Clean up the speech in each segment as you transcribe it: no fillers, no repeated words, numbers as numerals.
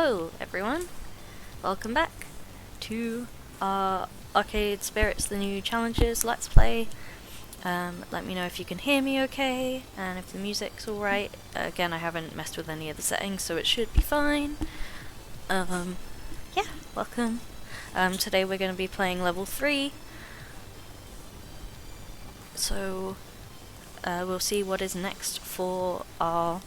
Hello everyone, welcome back to our Arcade Spirits the New Challenges Let's Play. Let me know if you can hear me okay, and if the music's alright. Again, I haven't messed with any of the settings, so it should be fine. Yeah, welcome. Today we're going to be playing level 3. So, we'll see what is next for our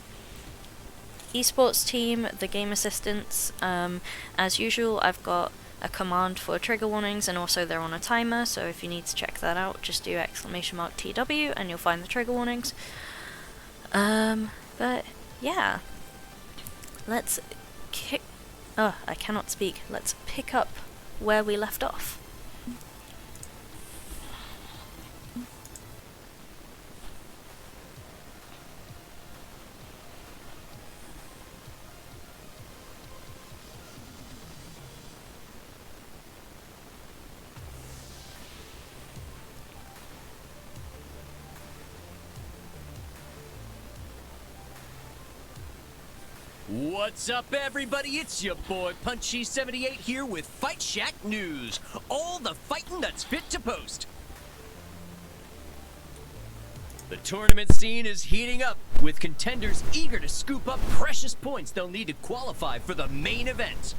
esports team, the game assistants. As usual, I've got a command for trigger warnings, and also they're on a timer, so if you need to check that out, just do !TW and you'll find the trigger warnings. But yeah, let's I cannot speak. Let's pick up where we left off. What's up, everybody? It's your boy Punchy78 here with Fight Shack News. All the fighting that's fit to post. The tournament scene is heating up, with contenders eager to scoop up precious points they'll need to qualify for the main event.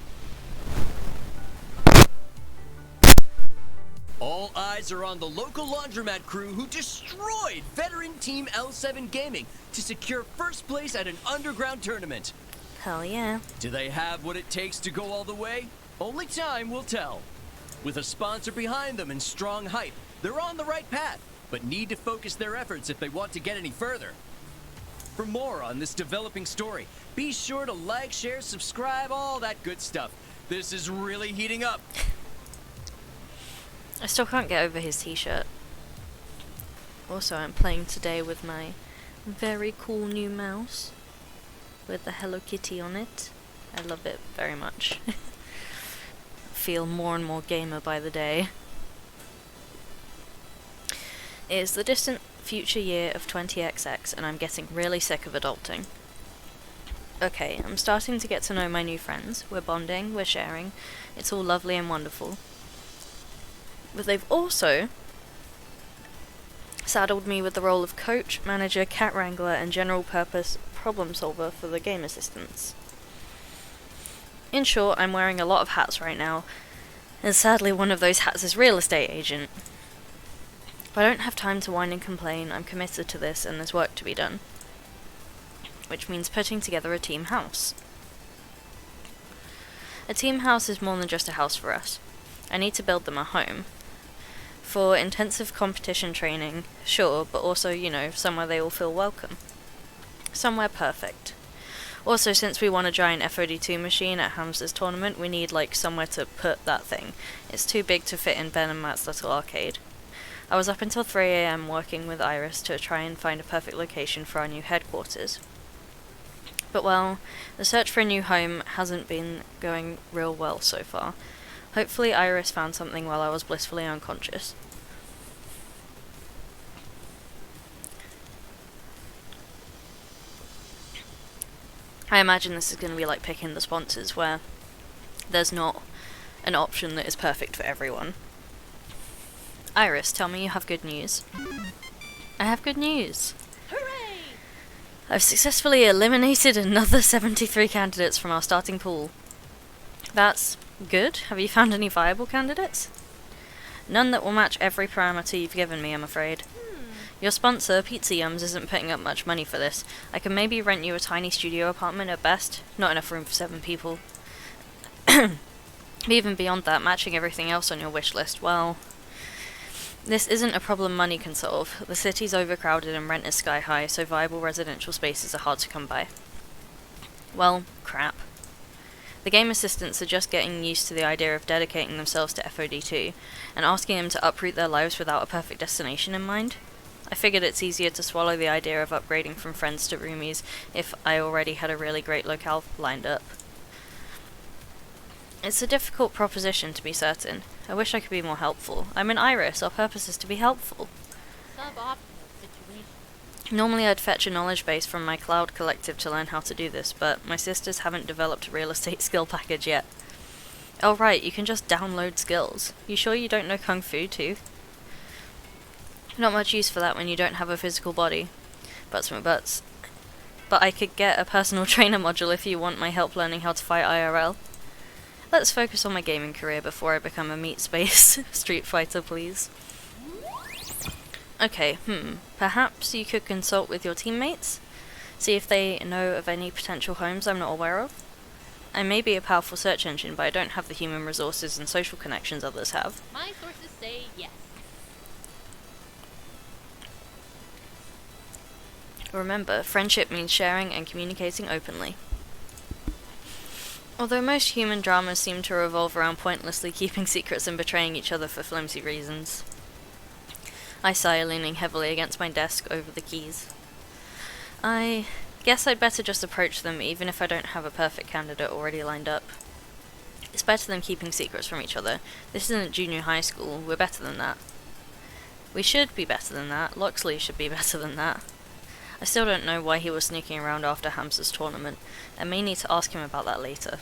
All eyes are on the local laundromat crew who destroyed veteran Team L7 Gaming to secure first place at an underground tournament. Hell yeah. Do they have what it takes to go all the way? Only time will tell. With a sponsor behind them and strong hype, they're on the right path, but need to focus their efforts if they want to get any further. For more on this developing story, be sure to like, share, subscribe, all that good stuff. This is really heating up. I still can't get over his t-shirt. Also, I'm playing today with my very cool new mouse with the Hello Kitty on it. I love it very much. Feel more and more gamer by the day. It is the distant future year of 20XX, and I'm getting really sick of adulting. Okay, I'm starting to get to know my new friends. We're bonding, we're sharing. It's all lovely and wonderful. But they've also saddled me with the role of coach, manager, cat wrangler, and general purpose problem solver for the game assistants. In short, I'm wearing a lot of hats right now, and sadly one of those hats is real estate agent. But I don't have time to whine and complain. I'm committed to this, and there's work to be done. Which means putting together a team house. A team house is more than just a house for us. I need to build them a home. For intensive competition training, sure, but also, you know, somewhere they all feel welcome. Somewhere perfect. Also, since we won a giant FOD2 machine at Hamster's tournament, we need, like, somewhere to put that thing. It's too big to fit in Ben and Matt's little arcade. I was up until 3 AM working with Iris to try and find a perfect location for our new headquarters. But, well, the search for a new home hasn't been going real well so far. Hopefully Iris found something while I was blissfully unconscious. I imagine this is going to be like picking the sponsors, where there's not an option that is perfect for everyone. Iris, tell me you have good news. I have good news. Hooray! I've successfully eliminated another 73 candidates from our starting pool. That's good. Have you found any viable candidates? None that will match every parameter you've given me, I'm afraid. Your sponsor, Pizza Yums, isn't putting up much money for this. I can maybe rent you a tiny studio apartment at best. Not enough room for 7 people. Even beyond that, matching everything else on your wish list, well, this isn't a problem money can solve. The city's overcrowded and rent is sky high, so viable residential spaces are hard to come by. Well, crap. The game assistants are just getting used to the idea of dedicating themselves to FOD2, and asking them to uproot their lives without a perfect destination in mind. I figured it's easier to swallow the idea of upgrading from friends to roomies if I already had a really great locale lined up. It's a difficult proposition, to be certain. I wish I could be more helpful. I'm an Iris. Our purpose is to be helpful. Suboptimal situation. Normally I'd fetch a knowledge base from my cloud collective to learn how to do this, but my sisters haven't developed a real estate skill package yet. Oh right, you can just download skills. You sure you don't know Kung Fu too? Not much use for that when you don't have a physical body. Butts my butts. But I could get a personal trainer module if you want my help learning how to fight IRL. Let's focus on my gaming career before I become a meat space Street Fighter, please. Okay, perhaps you could consult with your teammates? See if they know of any potential homes I'm not aware of? I may be a powerful search engine, but I don't have the human resources and social connections others have. My sources say yes. Remember, friendship means sharing and communicating openly. Although most human dramas seem to revolve around pointlessly keeping secrets and betraying each other for flimsy reasons. I sigh, leaning heavily against my desk over the keys. I guess I'd better just approach them, even if I don't have a perfect candidate already lined up. It's better than keeping secrets from each other. This isn't junior high school, we're better than that. We should be better than that. Loxley should be better than that. I still don't know why he was sneaking around after Hamster's tournament. I may need to ask him about that later.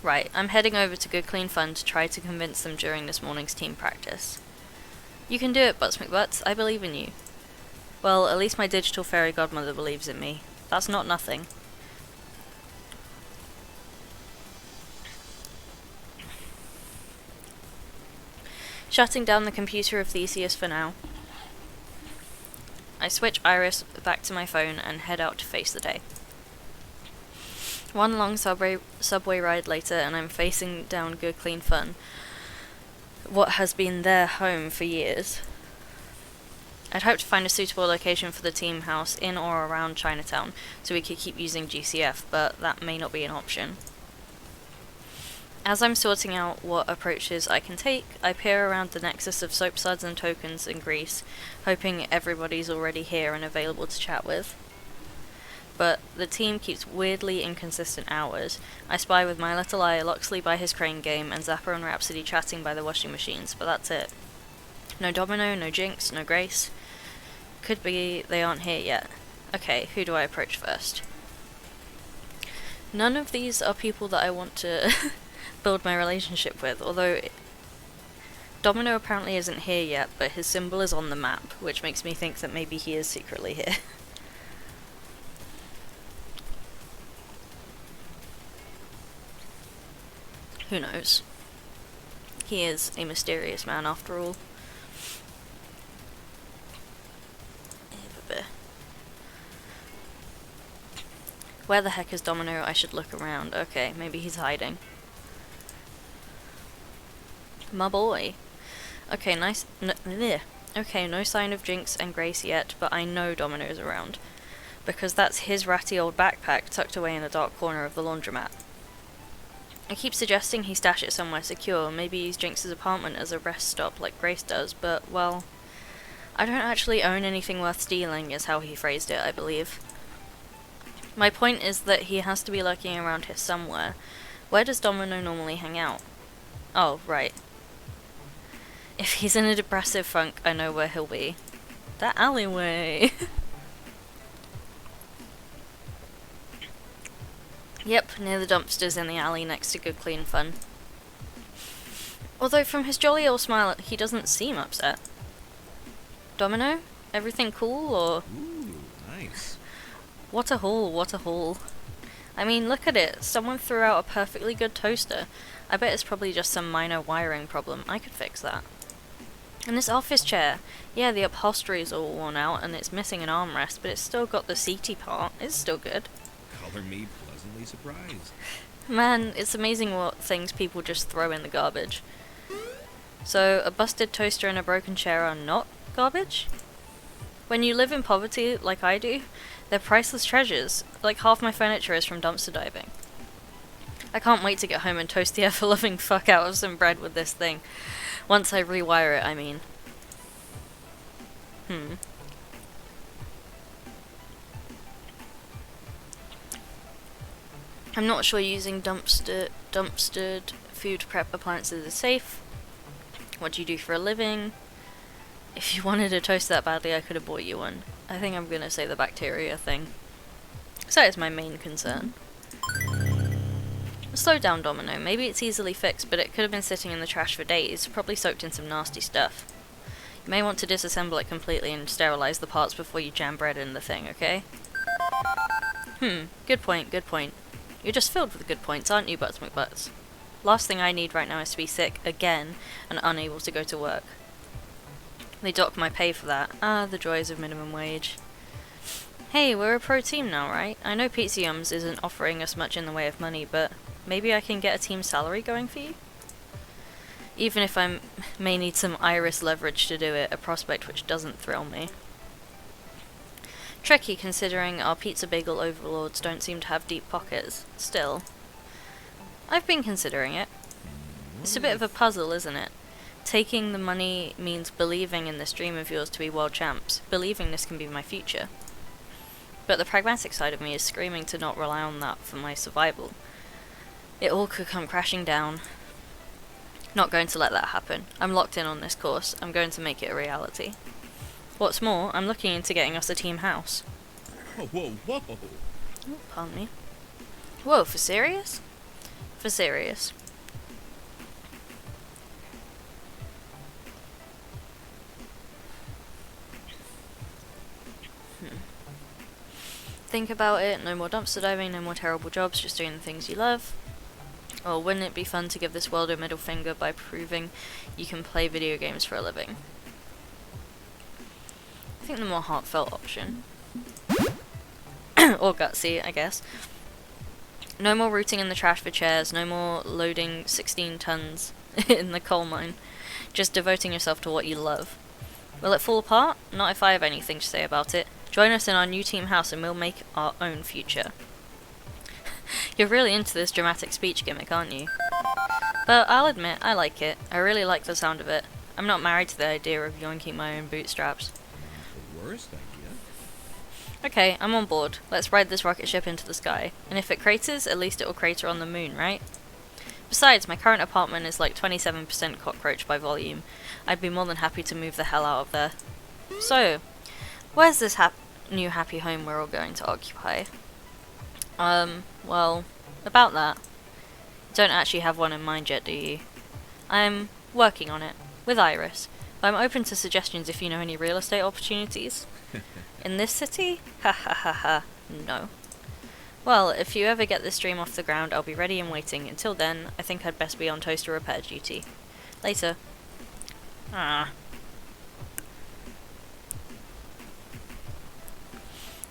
Right, I'm heading over to Good Clean Fun to try to convince them during this morning's team practice. You can do it, Butts McButts. I believe in you. Well, at least my digital fairy godmother believes in me. That's not nothing. Shutting down the computer of Theseus for now. I switch Iris back to my phone and head out to face the day. One long subway ride later and I'm facing down Good Clean Fun, what has been their home for years. I'd hoped to find a suitable location for the team house in or around Chinatown so we could keep using GCF, but that may not be an option. As I'm sorting out what approaches I can take, I peer around the nexus of soapsuds and tokens in Greece, hoping everybody's already here and available to chat with. But the team keeps weirdly inconsistent hours. I spy with my little eye Loxley by his crane game and Zapper and Rhapsody chatting by the washing machines, but that's it. No Domino, no Jynx, no Grace. Could be they aren't here yet. Okay, who do I approach first? None of these are people that I want to build my relationship with, although Domino apparently isn't here yet, but his symbol is on the map, which makes me think that maybe he is secretly here. Who knows? He is a mysterious man after all. Where the heck is Domino? I should look around. Okay, maybe he's hiding. My boy. Okay, nice. Okay, no sign of Jynx and Grace yet, but I know Domino's around. Because that's his ratty old backpack tucked away in a dark corner of the laundromat. I keep suggesting he stash it somewhere secure, maybe use Jynx's apartment as a rest stop like Grace does, but, well, I don't actually own anything worth stealing, is how he phrased it, I believe. My point is that he has to be lurking around here somewhere. Where does Domino normally hang out? Oh, right. If he's in a depressive funk, I know where he'll be. That alleyway! Yep, near the dumpsters in the alley next to Good Clean Fun. Although from his jolly old smile, he doesn't seem upset. Domino? Everything cool, or...? Ooh, nice. What a haul, what a haul. I mean, look at it. Someone threw out a perfectly good toaster. I bet it's probably just some minor wiring problem. I could fix that. And this office chair. Yeah, the upholstery's all worn out and it's missing an armrest, but it's still got the seaty part. It's still good. Color me pleasantly surprised. Man, it's amazing what things people just throw in the garbage. So, a busted toaster and a broken chair are not garbage? When you live in poverty, like I do, they're priceless treasures. Like half my furniture is from dumpster diving. I can't wait to get home and toast the ever-loving fuck out of some bread with this thing. Once I rewire it, I mean. I'm not sure using dumpstered food prep appliances is safe. What do you do for a living? If you wanted a toast that badly, I could have bought you one. I think I'm gonna say the bacteria thing. So that is my main concern. Slow down, Domino. Maybe it's easily fixed, but it could have been sitting in the trash for days, probably soaked in some nasty stuff. You may want to disassemble it completely and sterilize the parts before you jam bread in the thing, okay? Good point, good point. You're just filled with good points, aren't you, Butts McButts? Last thing I need right now is to be sick again and unable to go to work. They dock my pay for that. Ah, the joys of minimum wage. Hey, we're a pro team now, right? I know Pizza Yums isn't offering us much in the way of money, but maybe I can get a team salary going for you? Even if I may need some iris leverage to do it, a prospect which doesn't thrill me. Tricky considering our pizza bagel overlords don't seem to have deep pockets. Still, I've been considering it. It's a bit of a puzzle, isn't it? Taking the money means believing in this dream of yours to be world champs, believing this can be my future. But the pragmatic side of me is screaming to not rely on that for my survival. It all could come crashing down. Not going to let that happen. I'm locked in on this course. I'm going to make it a reality. What's more, I'm looking into getting us a team house. Whoa, whoa, whoa. Oh, pardon me. Whoa, for serious? For serious. Think about it, no more dumpster diving, no more terrible jobs, just doing the things you love. Or wouldn't it be fun to give this world a middle finger by proving you can play video games for a living? I think the more heartfelt option. Or gutsy, I guess. No more rooting in the trash for chairs, no more loading 16 tons in the coal mine. Just devoting yourself to what you love. Will it fall apart? Not if I have anything to say about it. Join us in our new team house and we'll make our own future. You're really into this dramatic speech gimmick, aren't you? But I'll admit, I like it. I really like the sound of it. I'm not married to the idea of yoinking my own bootstraps. The worst idea. Okay, I'm on board. Let's ride this rocket ship into the sky. And if it craters, at least it will crater on the moon, right? Besides, my current apartment is like 27% cockroach by volume. I'd be more than happy to move the hell out of there. So, where's this new happy home we're all going to occupy? Well, about that. You don't actually have one in mind yet, do you? I'm working on it, with Iris. But I'm open to suggestions if you know any real estate opportunities. In this city? Ha ha ha ha, no. Well, if you ever get this dream off the ground, I'll be ready and waiting. Until then, I think I'd best be on toaster repair duty. Later. Ah.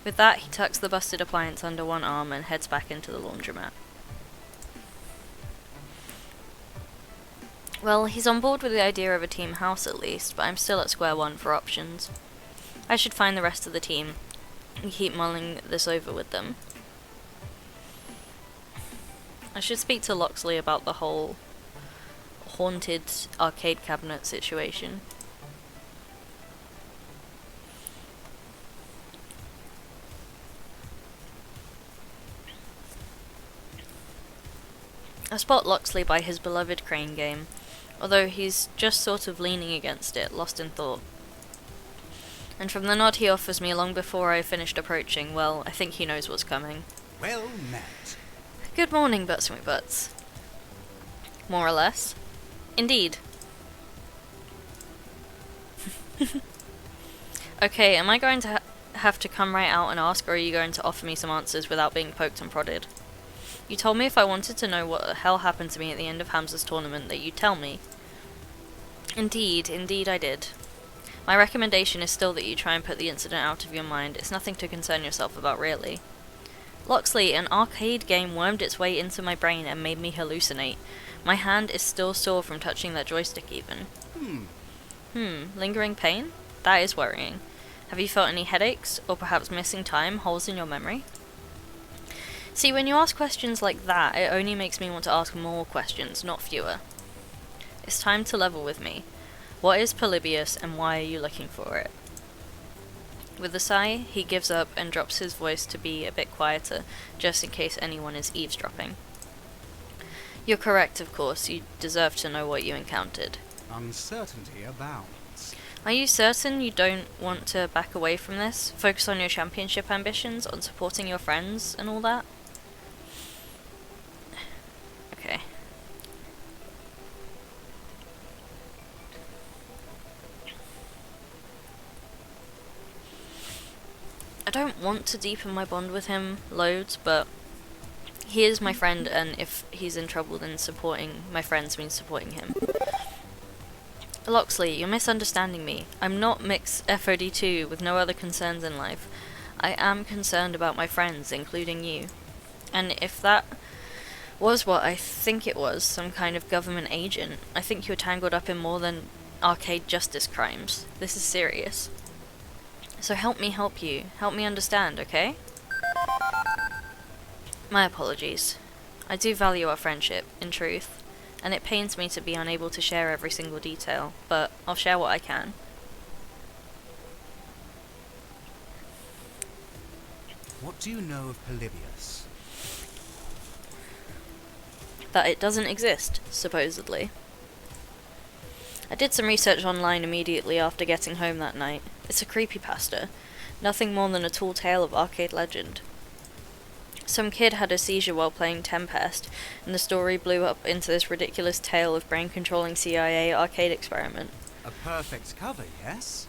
With that, he tucks the busted appliance under one arm and heads back into the laundromat. Well, he's on board with the idea of a team house at least, but I'm still at square one for options. I should find the rest of the team and keep mulling this over with them. I should speak to Loxley about the whole haunted arcade cabinet situation. I spot Loxley by his beloved crane game, although he's just sort of leaning against it, lost in thought. And from the nod he offers me long before I finished approaching, well, I think he knows what's coming. Well met. Good morning, Butts McButts. More or less. Indeed. Okay, am I going to have to come right out and ask, or are you going to offer me some answers without being poked and prodded? You told me if I wanted to know what the hell happened to me at the end of Hamza's tournament that you'd tell me. Indeed I did. My recommendation is still that you try and put the incident out of your mind. It's nothing to concern yourself about, really. Loxley, an arcade game wormed its way into my brain and made me hallucinate. My hand is still sore from touching that joystick even. Lingering pain? That is worrying. Have you felt any headaches, or perhaps missing time, holes in your memory? See, when you ask questions like that, it only makes me want to ask more questions, not fewer. It's time to level with me. What is Polybius, and why are you looking for it? With a sigh, he gives up and drops his voice to be a bit quieter, just in case anyone is eavesdropping. You're correct, of course. You deserve to know what you encountered. Uncertainty abounds. Are you certain you don't want to back away from this? Focus on your championship ambitions, on supporting your friends and all that? Okay. I don't want to deepen my bond with him loads, but he is my friend, and if he's in trouble, then supporting my friends means supporting him. Loxley, you're misunderstanding me. I'm not Mix FOD2 with no other concerns in life. I am concerned about my friends, including you. And if that was what I think it was, some kind of government agent, I think you're tangled up in more than arcade justice crimes. This is serious. So help me help you. Help me understand, okay? My apologies. I do value our friendship, in truth, and it pains me to be unable to share every single detail, but I'll share what I can. What do you know of Polybius? That it doesn't exist, supposedly. I did some research online immediately after getting home that night. It's a creepypasta. Nothing more than a tall tale of arcade legend. Some kid had a seizure while playing Tempest, and the story blew up into this ridiculous tale of brain-controlling CIA arcade experiment. A perfect cover, yes?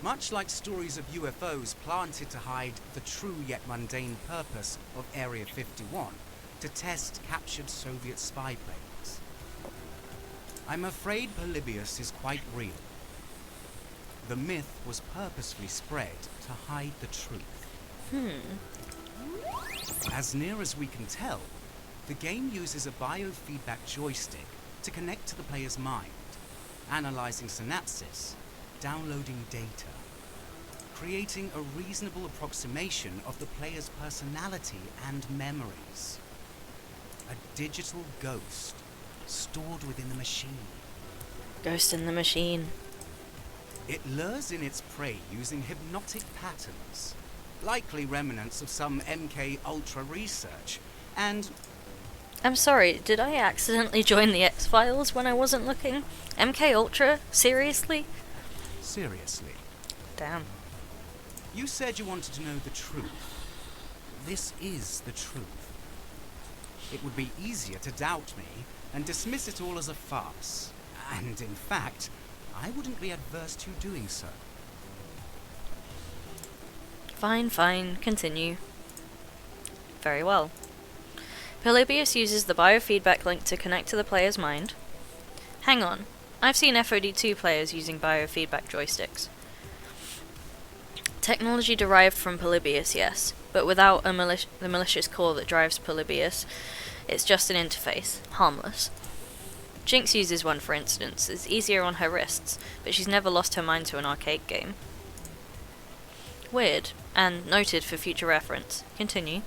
Much like stories of UFOs planted to hide the true yet mundane purpose of Area 51, to test captured Soviet spy planes. I'm afraid Polybius is quite real. The myth was purposefully spread to hide the truth. As near as we can tell, the game uses a biofeedback joystick to connect to the player's mind, analyzing synapses, downloading data, creating a reasonable approximation of the player's personality and memories. A digital ghost stored within the machine. Ghost in the machine. It lures in its prey using hypnotic patterns, likely remnants of some MK Ultra research, and... I'm sorry, did I accidentally join the X-Files when I wasn't looking? MK Ultra? Seriously? Seriously. Damn. You said you wanted to know the truth. This is the truth. It would be easier to doubt me and dismiss it all as a farce. And in fact, I wouldn't be adverse to doing so. Fine, fine, continue. Very well. Polybius uses the biofeedback link to connect to the player's mind. Hang on, I've seen FOD2 players using biofeedback joysticks. Technology derived from Polybius, yes, but without the malicious core that drives Polybius, it's just an interface, harmless. Jynx uses one, for instance. It's easier on her wrists, but she's never lost her mind to an arcade game. Weird, and noted for future reference. Continue.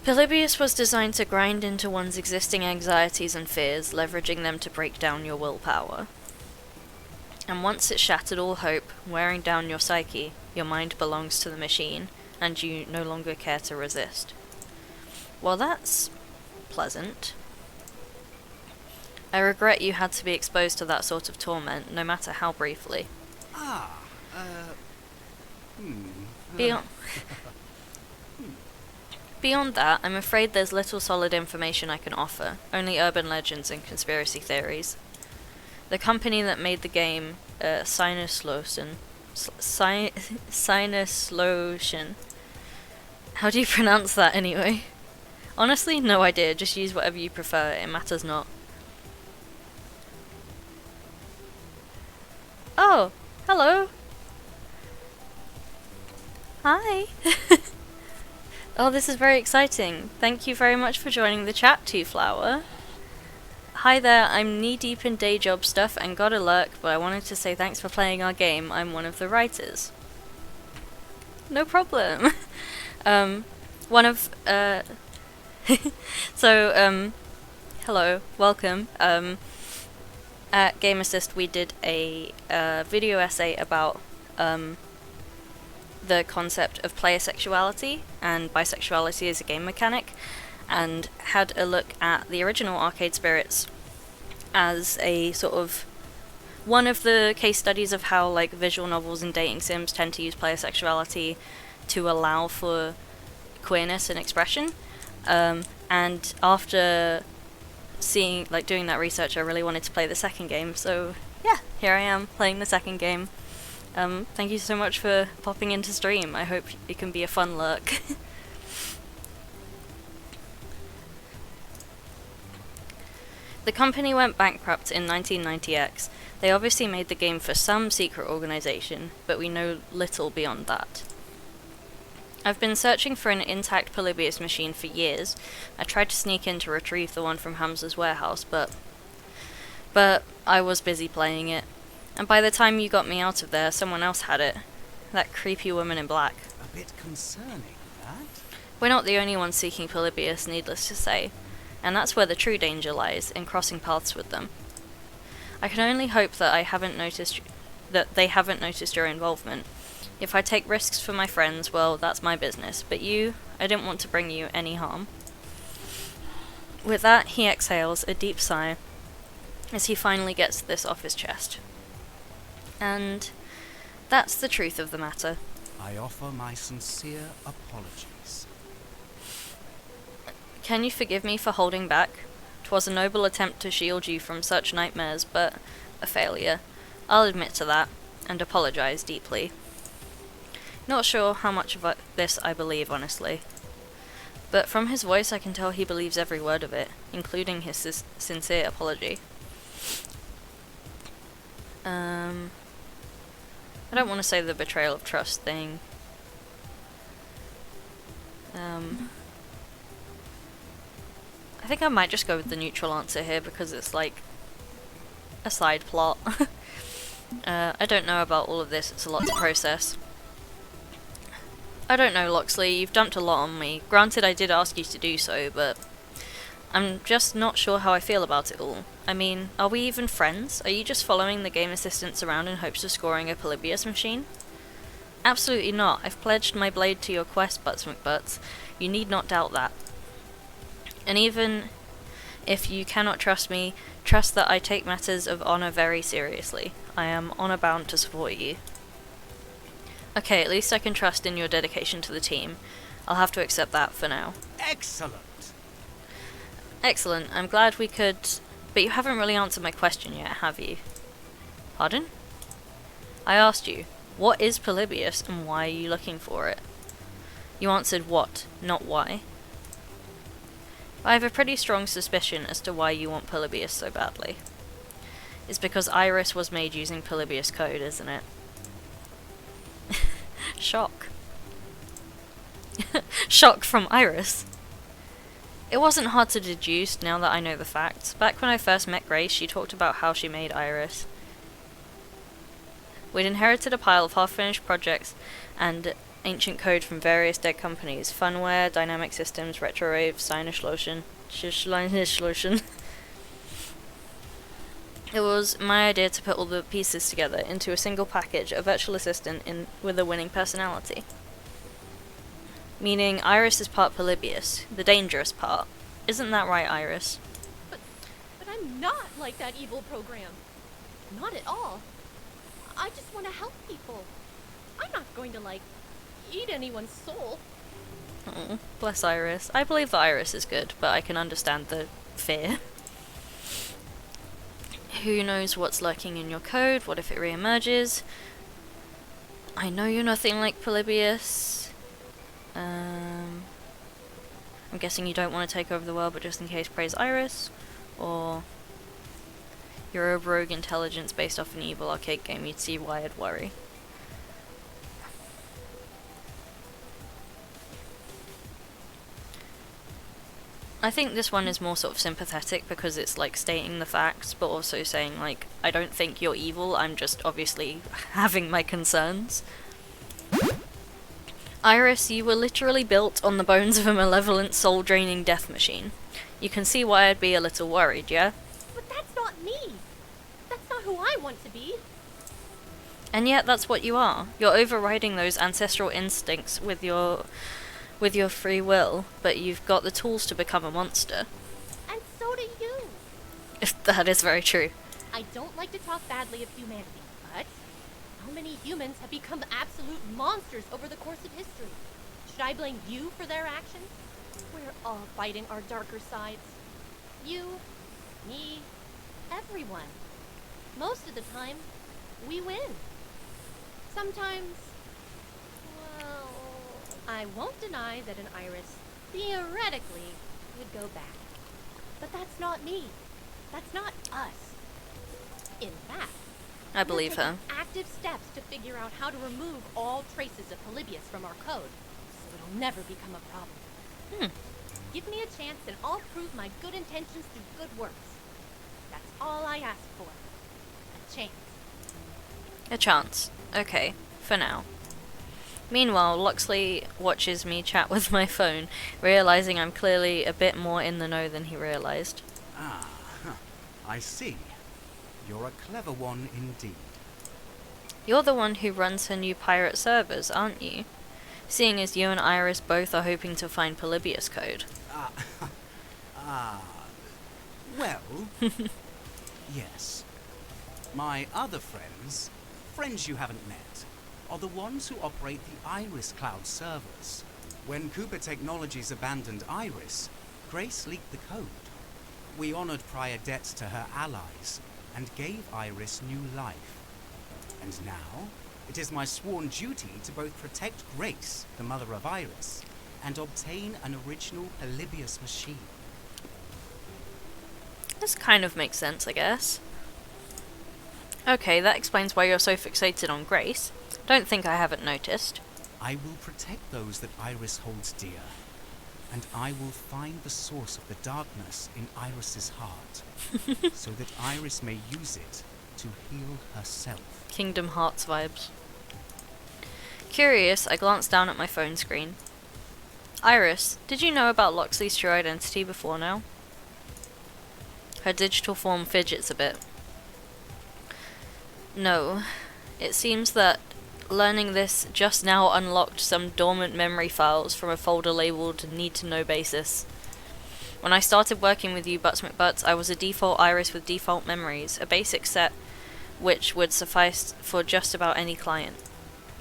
Polybius was designed to grind into one's existing anxieties and fears, leveraging them to break down your willpower. And once it shattered all hope, wearing down your psyche, your mind belongs to the machine, and you no longer care to resist. Well, that's pleasant. I regret you had to be exposed to that sort of torment, no matter how briefly. Beyond that, I'm afraid there's little solid information I can offer, only urban legends and conspiracy theories. The company that made the game, Sinuslotion, how do you pronounce that anyway? Honestly, no idea, just use whatever you prefer, it matters not. Oh, hello. Hi. Oh, this is very exciting. Thank you very much for joining the chat, Two Flower. Hi there, I'm knee-deep in day job stuff and got a lurk, but I wanted to say thanks for playing our game. I'm one of the writers. No problem. Hello, welcome. At Game Assist we did a video essay about the concept of player sexuality and bisexuality as a game mechanic, and had a look at the original Arcade Spirits as a sort of one of the case studies of how like visual novels and dating sims tend to use player sexuality to allow for queerness and expression. And after doing that research, I really wanted to play the second game, so yeah, here I am playing the second game. Thank you so much for popping into stream. I hope it can be a fun lurk. The company went bankrupt in 1990X. They obviously made the game for some secret organization, but we know little beyond that. I've been searching for an intact Polybius machine for years. I tried to sneak in to retrieve the one from Hamza's warehouse, but I was busy playing it. And by the time you got me out of there, someone else had it. That creepy woman in black. A bit concerning, that. We're not the only ones seeking Polybius, needless to say. And that's where the true danger lies, in crossing paths with them. I can only hope that they haven't noticed your involvement. If I take risks for my friends, well, that's my business, but I didn't want to bring you any harm. With that, he exhales a deep sigh as he finally gets this off his chest. And that's the truth of the matter. I offer my sincere apologies. Can you forgive me for holding back? 'Twas a noble attempt to shield you from such nightmares, but a failure. I'll admit to that, and apologize deeply. Not sure how much of this I believe, honestly. But from his voice I can tell he believes every word of it, including his sincere apology. I don't want to say the betrayal of trust thing. I think I might just go with the neutral answer here because it's like a side plot. I don't know about all of this, it's a lot to process. I don't know, Loxley, you've dumped a lot on me. Granted, I did ask you to do so, but I'm just not sure how I feel about it all. I mean, are we even friends? Are you just following the game assistants around in hopes of scoring a Polybius machine? Absolutely not. I've pledged my blade to your quest, Butts McButts. You need not doubt that. And even if you cannot trust me, trust that I take matters of honor very seriously. I am honor bound to support you. Okay, at least I can trust in your dedication to the team. I'll have to accept that for now. Excellent! Excellent, I'm glad we could... But you haven't really answered my question yet, have you? Pardon? I asked you, what is Polybius and why are you looking for it? You answered what, not why. I have a pretty strong suspicion as to why you want Polybius so badly. It's because Iris was made using Polybius code, isn't it? Shock. Shock from Iris. It wasn't hard to deduce now that I know the facts. Back when I first met Grace, she talked about how she made Iris. We'd inherited a pile of half-finished projects and ancient code from various dead companies. Funware, Dynamic Systems, Retrowave, Sinuslotion, Schleuslotion. It was my idea to put all the pieces together into a single package, a virtual assistant with a winning personality. Meaning Iris is part Polybius, the dangerous part. Isn't that right, Iris? But I'm not like that evil program. Not at all. I just want to help people. I'm not going to, eat anyone's soul. Oh, bless Iris. I believe that Iris is good, but I can understand the fear. Who knows what's lurking in your code? What if it re-emerges? I know you're nothing like Polybius. I'm guessing you don't want to take over the world, but just in case, praise Iris. Or you're a rogue intelligence based off an evil arcade game. You'd see why I'd worry. I think this one is more sort of sympathetic because it's like stating the facts, but also saying like, I don't think you're evil, I'm just obviously having my concerns. Iris, you were literally built on the bones of a malevolent soul-draining death machine. You can see why I'd be a little worried, yeah? But that's not me! That's not who I want to be! And yet that's what you are. You're overriding those ancestral instincts with your free will, but you've got the tools to become a monster. And so do you! That is very true. I don't like to talk badly of humanity, but how many humans have become absolute monsters over the course of history? Should I blame you for their actions? We're all fighting our darker sides. You, me, everyone. Most of the time, we win. Sometimes, well, I won't deny that an iris theoretically would go bad. But that's not me. That's not us. In fact, I believe we're her. taking active steps to figure out how to remove all traces of Polybius from our code, so it'll never become a problem. Give me a chance and I'll prove my good intentions through good works. That's all I ask for. A chance. A chance. Okay, for now. Meanwhile, Loxley watches me chat with my phone, realizing I'm clearly a bit more in the know than he realized. Ah, I see. You're a clever one indeed. You're the one who runs her new pirate servers, aren't you? Seeing as you and Iris both are hoping to find Polybius code. Well, yes. My other friends you haven't met, are the ones who operate the Iris Cloud servers. When Cooper Technologies abandoned Iris, Grace leaked the code. We honored prior debts to her allies and gave Iris new life. And now, it is my sworn duty to both protect Grace, the mother of Iris, and obtain an original Polybius machine. This kind of makes sense, I guess. Okay, that explains why you're so fixated on Grace. Don't think I haven't noticed. I will protect those that Iris holds dear, and I will find the source of the darkness in Iris's heart, so that Iris may use it to heal herself. Kingdom Hearts vibes. Curious, I glanced down at my phone screen. Iris, did you know about Loxley's true identity before now? Her digital form fidgets a bit. No. It seems that learning this just now unlocked some dormant memory files from a folder labelled Need to Know basis. When I started working with you Butts McButts, I was a default Iris with default memories, a basic set which would suffice for just about any client.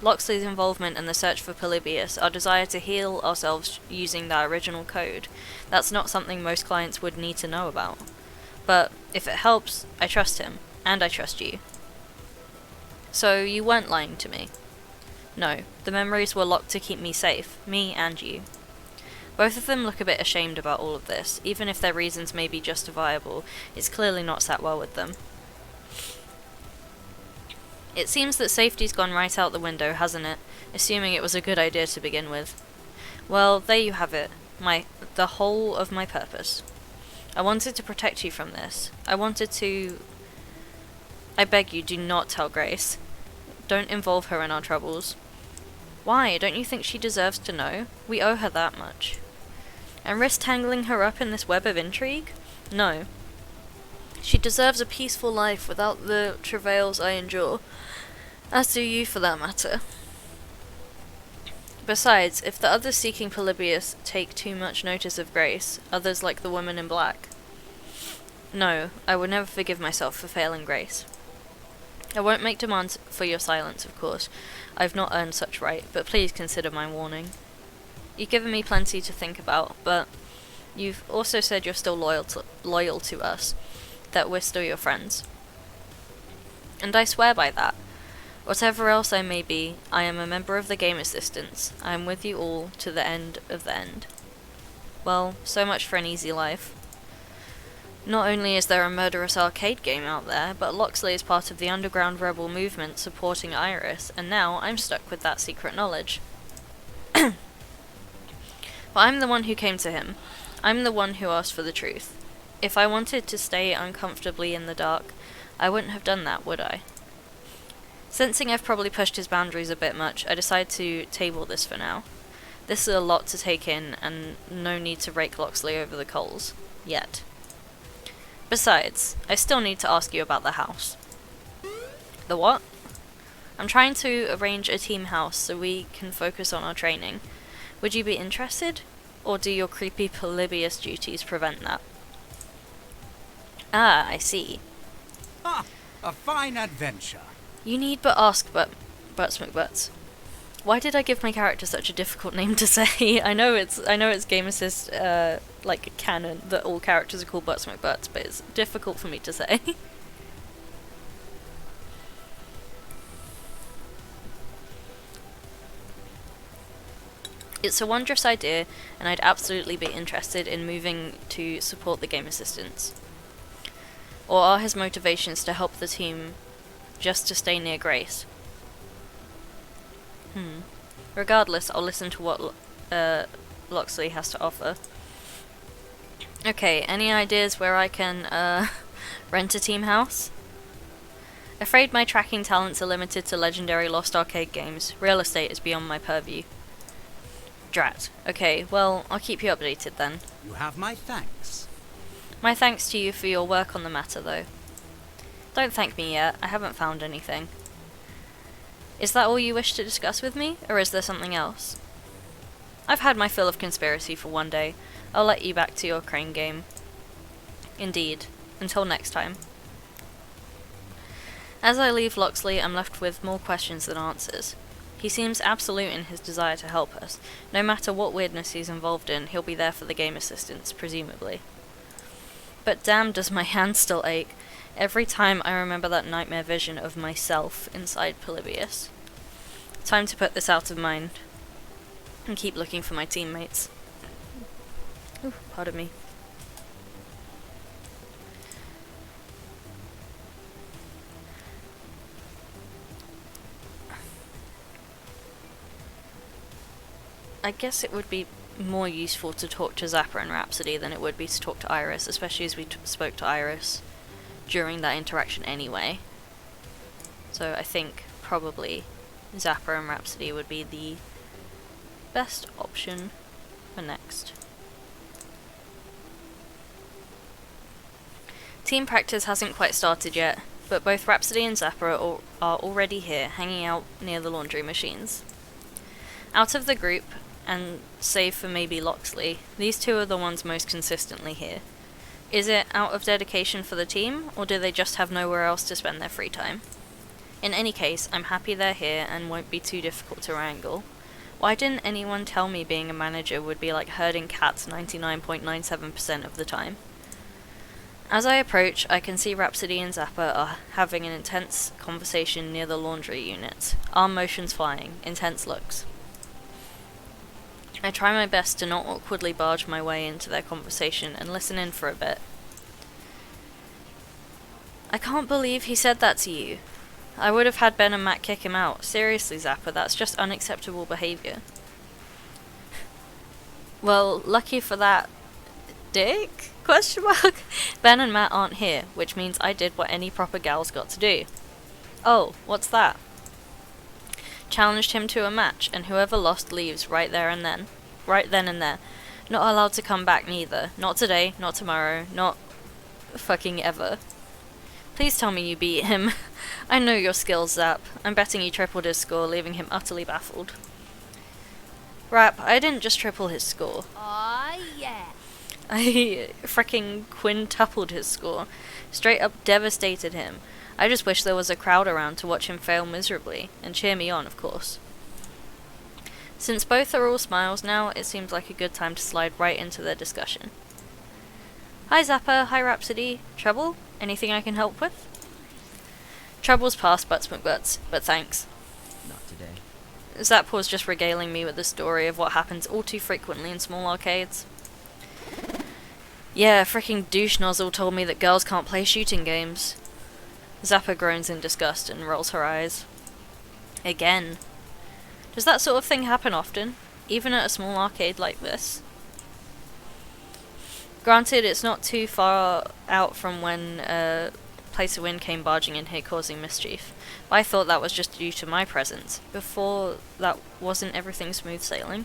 Loxley's involvement in the search for Polybius, our desire to heal ourselves using that original code, that's not something most clients would need to know about. But if it helps, I trust him, and I trust you. So you weren't lying to me. No, the memories were locked to keep me safe, me and you. Both of them look a bit ashamed about all of this, even if their reasons may be justifiable, it's clearly not sat well with them. It seems that safety's gone right out the window, hasn't it? Assuming it was a good idea to begin with. Well, there you have it. The whole of my purpose. I wanted to protect you from this. I beg you, do not tell Grace. Don't involve her in our troubles. Why? Don't you think she deserves to know? We owe her that much. And risk tangling her up in this web of intrigue? No. She deserves a peaceful life without the travails I endure. As do you, for that matter. Besides, if the others seeking Polybius take too much notice of Grace, others like the woman in black. No, I would never forgive myself for failing Grace. I won't make demands for your silence, of course. I've not earned such right, but please consider my warning. You've given me plenty to think about, but you've also said you're still loyal to us, that we're still your friends. And I swear by that. Whatever else I may be, I am a member of the Game Assistants. I am with you all to the end of the end. Well, so much for an easy life. Not only is there a murderous arcade game out there, but Loxley is part of the underground rebel movement supporting Iris, and now I'm stuck with that secret knowledge. But I'm the one who came to him. I'm the one who asked for the truth. If I wanted to stay uncomfortably in the dark, I wouldn't have done that, would I? Sensing I've probably pushed his boundaries a bit much, I decide to table this for now. This is a lot to take in, and no need to rake Loxley over the coals. Yet. Besides, I still need to ask you about the house. The what? I'm trying to arrange a team house so we can focus on our training. Would you be interested? Or do your creepy Polybius duties prevent that? Ah, I see. Ah, A fine adventure. You need but ask, Butts McButts. Why did I give my character such a difficult name to say? I know it's Game Assist, like canon that all characters are called Butts McButts, but it's difficult for me to say. It's a wondrous idea, and I'd absolutely be interested in moving to support the game assistants. Or are his motivations to help the team just to stay near Grace? Regardless, I'll listen to what Loxley has to offer. Okay, any ideas where I can rent a team house? Afraid my tracking talents are limited to legendary Lost Arcade games. Real estate is beyond my purview. Drat. Okay, well, I'll keep you updated then. You have my thanks. My thanks to you for your work on the matter, though. Don't thank me yet, I haven't found anything. Is that all you wish to discuss with me, or is there something else? I've had my fill of conspiracy for one day. I'll let you back to your crane game. Indeed. Until next time. As I leave Loxley, I'm left with more questions than answers. He seems absolute in his desire to help us. No matter what weirdness he's involved in, he'll be there for the game assistants, presumably. But damn, does my hand still ache every time I remember that nightmare vision of myself inside Polybius. Time to put this out of mind and keep looking for my teammates. Ooh, pardon me. I guess it would be more useful to talk to Zappa and Rhapsody than it would be to talk to Iris, especially as we spoke to Iris during that interaction anyway. So I think probably Zappa and Rhapsody would be the best option for next. Team practice hasn't quite started yet, but both Rhapsody and Zappa are already here, hanging out near the laundry machines. Out of the group, and save for maybe Loxley, these two are the ones most consistently here. Is it out of dedication for the team, or do they just have nowhere else to spend their free time? In any case, I'm happy they're here and won't be too difficult to wrangle. Why didn't anyone tell me being a manager would be like herding cats 99.97% of the time? As I approach, I can see Rhapsody and Zappa are having an intense conversation near the laundry unit. Arm motions flying, intense looks. I try my best to not awkwardly barge my way into their conversation and listen in for a bit. I can't believe he said that to you. I would have had Ben and Matt kick him out. Seriously, Zappa, that's just unacceptable behaviour. Well, lucky for that, dick? Question mark? Ben and Matt aren't here, which means I did what any proper gal's got to do. Oh, what's that? Challenged him to a match, and whoever lost leaves right then and there. Not allowed to come back neither. Not today, not tomorrow, not fucking ever. Please tell me you beat him. I know your skills, Zap. I'm betting you tripled his score, leaving him utterly baffled. Rap, I didn't just triple his score. Aw, yeah. I fricking quintupled his score. Straight up devastated him. I just wish there was a crowd around to watch him fail miserably, and cheer me on, of course. Since both are all smiles now, it seems like a good time to slide right into their discussion. Hi Zappa, hi Rhapsody. Trouble? Anything I can help with? Trouble's past Butts McButts, but thanks. Not today. Zappa was just regaling me with the story of what happens all too frequently in small arcades. Yeah, fricking douche nozzle told me that girls can't play shooting games. Zappa groans in disgust and rolls her eyes. Again. Does that sort of thing happen often? Even at a small arcade like this? Granted, it's not too far out from when Place of Wind came barging in here causing mischief, but I thought that was just due to my presence. Before that, wasn't everything smooth sailing?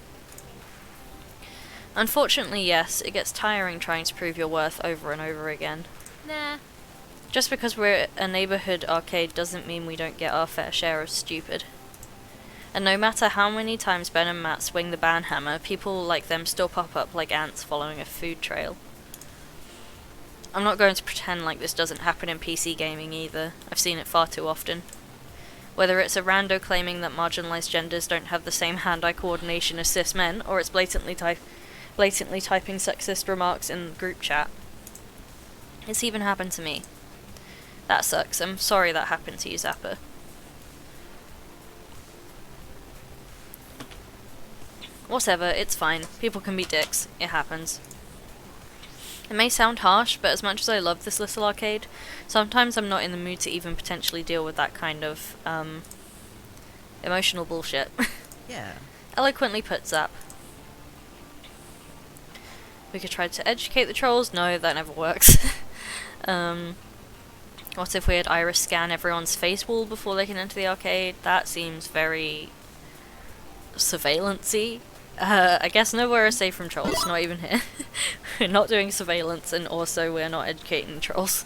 Unfortunately, yes, it gets tiring trying to prove your worth over and over again. Nah. Just because we're a neighborhood arcade doesn't mean we don't get our fair share of stupid. And no matter how many times Ben and Matt swing the banhammer, people like them still pop up like ants following a food trail. I'm not going to pretend like this doesn't happen in PC gaming either. I've seen it far too often. Whether it's a rando claiming that marginalised genders don't have the same hand-eye coordination as cis men, or it's blatantly typing sexist remarks in group chat. It's even happened to me. That sucks. I'm sorry that happened to you, Zappa. Whatever, it's fine. People can be dicks. It happens. It may sound harsh, but as much as I love this little arcade, sometimes I'm not in the mood to even potentially deal with that kind of, emotional bullshit. Yeah. Eloquently put, Zap. We could try to educate the trolls. No, that never works. What if we had Iris scan everyone's face wall before they can enter the arcade? That seems very surveillance-y. I guess nowhere is safe from trolls, not even here. We're not doing surveillance, and also we're not educating trolls.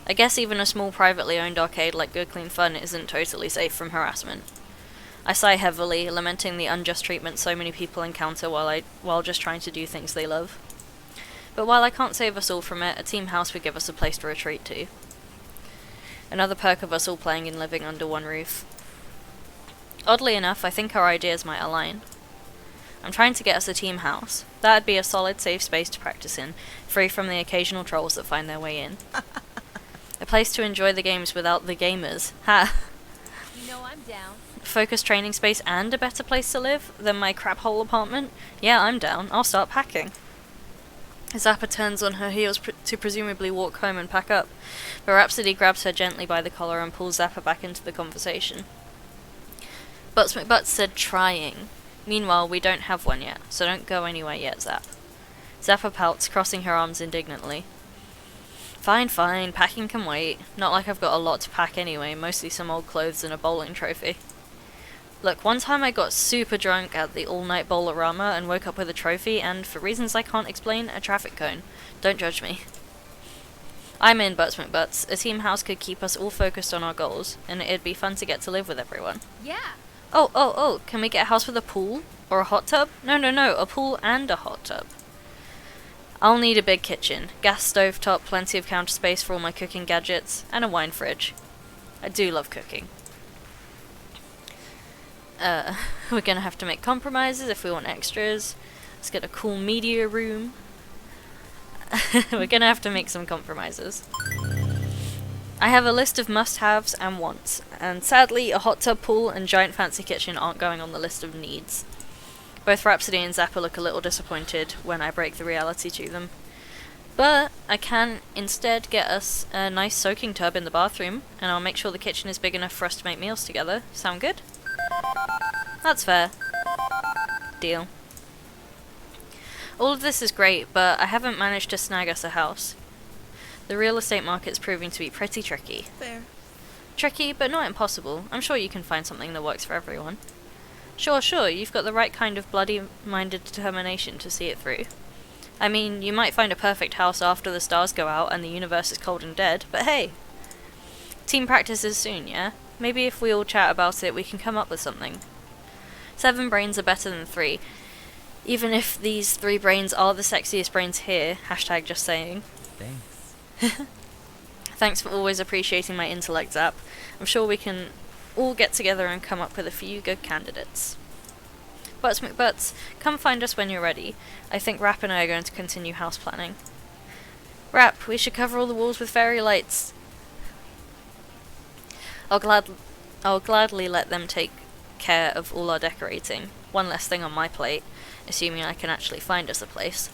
I guess even a small privately owned arcade like Good Clean Fun isn't totally safe from harassment. I sigh heavily, lamenting the unjust treatment so many people encounter while just trying to do things they love. But while I can't save us all from it, a team house would give us a place to retreat to. Another perk of us all playing and living under one roof. Oddly enough, I think our ideas might align. I'm trying to get us a team house. That'd be a solid, safe space to practice in, free from the occasional trolls that find their way in. A place to enjoy the games without the gamers. Ha! You know I'm down. Focused training space and a better place to live than my crap hole apartment? Yeah, I'm down. I'll start packing. Zappa turns on her heels to presumably walk home and pack up, but Rhapsody grabs her gently by the collar and pulls Zappa back into the conversation. Butts McButts said trying. Meanwhile, we don't have one yet, so don't go anywhere yet, Zap. Zappa pouts, crossing her arms indignantly. Fine, fine, packing can wait. Not like I've got a lot to pack anyway, mostly some old clothes and a bowling trophy. Look, one time I got super drunk at the all-night Bowlerama and woke up with a trophy and, for reasons I can't explain, a traffic cone. Don't judge me. I'm in, Butts McButts. A team house could keep us all focused on our goals, and it'd be fun to get to live with everyone. Yeah. Oh, can we get a house with a pool? Or a hot tub? No, a pool and a hot tub. I'll need a big kitchen, gas stove top, plenty of counter space for all my cooking gadgets, and a wine fridge. I do love cooking. We're gonna have to make compromises if we want extras. Let's get a cool media room. We're gonna have to make some compromises. I have a list of must-haves and wants, and sadly, a hot tub, pool, and giant fancy kitchen aren't going on the list of needs. Both Rhapsody and Zappa look a little disappointed when I break the reality to them. But I can instead get us a nice soaking tub in the bathroom, and I'll make sure the kitchen is big enough for us to make meals together. Sound good? That's fair. Deal. All of this is great, but I haven't managed to snag us a house. The real estate market's proving to be pretty tricky. Fair. Tricky, but not impossible. I'm sure you can find something that works for everyone. Sure, you've got the right kind of bloody-minded determination to see it through. I mean, you might find a perfect house after the stars go out and the universe is cold and dead, but hey! Team practice is soon, yeah? Maybe if we all chat about it, we can come up with something. 7 brains are better than 3. Even if these 3 brains are the sexiest brains here, hashtag just saying. Thanks. Thanks for always appreciating my intellect, Zap. I'm sure we can all get together and come up with a few good candidates. Butts McButts, come find us when you're ready. I think Rap and I are going to continue house planning. Rap, we should cover all the walls with fairy lights. I'll gladly let them take care of all our decorating. One less thing on my plate, assuming I can actually find us a place.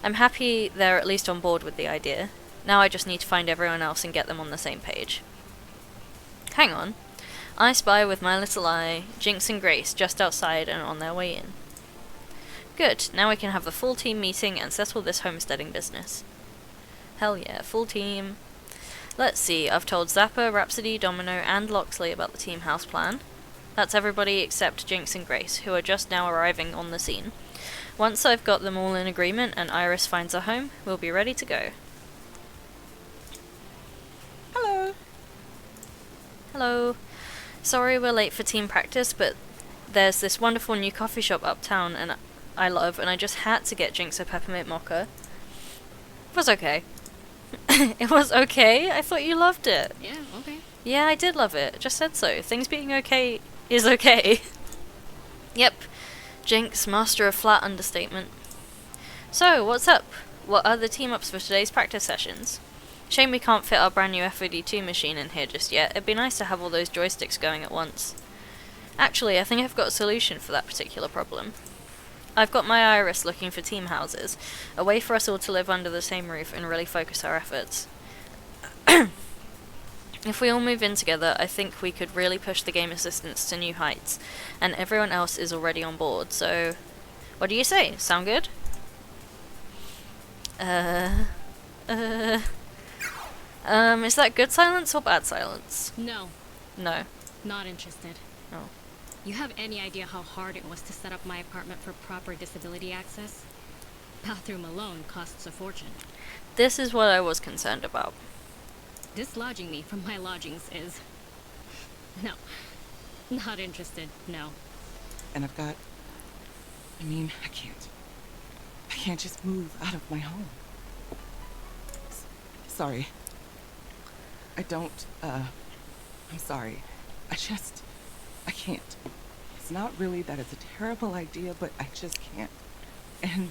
I'm happy they're at least on board with the idea. Now I just need to find everyone else and get them on the same page. Hang on. I spy with my little eye Jynx and Grace just outside and on their way in. Good, now we can have the full team meeting and settle this homesteading business. Hell yeah, full team. Let's see, I've told Zappa, Rhapsody, Domino, and Loxley about the team house plan. That's everybody except Jynx and Grace, who are just now arriving on the scene. Once I've got them all in agreement and Iris finds a home, we'll be ready to go. Hello. Sorry we're late for team practice, but there's this wonderful new coffee shop uptown I love, and I just had to get Jynx a peppermint mocha. It was okay. It was okay? I thought you loved it. Yeah, okay. Yeah, I did love it. Just said so. Things being okay is okay. Yep. Jynx, master of flat understatement. So, what's up? What are the team-ups for today's practice sessions? Shame we can't fit our brand new FOD2 machine in here just yet. It'd be nice to have all those joysticks going at once. Actually, I think I've got a solution for that particular problem. I've got my iris looking for team houses, a way for us all to live under the same roof and really focus our efforts. If we all move in together, I think we could really push the game assistance to new heights, and everyone else is already on board, so... What do you say? Sound good? Is that good silence or bad silence? No, No. not interested. Oh. You have any idea how hard it was to set up my apartment for proper disability access? Bathroom alone costs a fortune. This is what I was concerned about. Dislodging me from my lodgings is... No. Not interested, no. And I've got... I mean, I can't just move out of my home. Sorry. I don't, I'm sorry. I can't. It's not really that it's a terrible idea, but I just can't. And...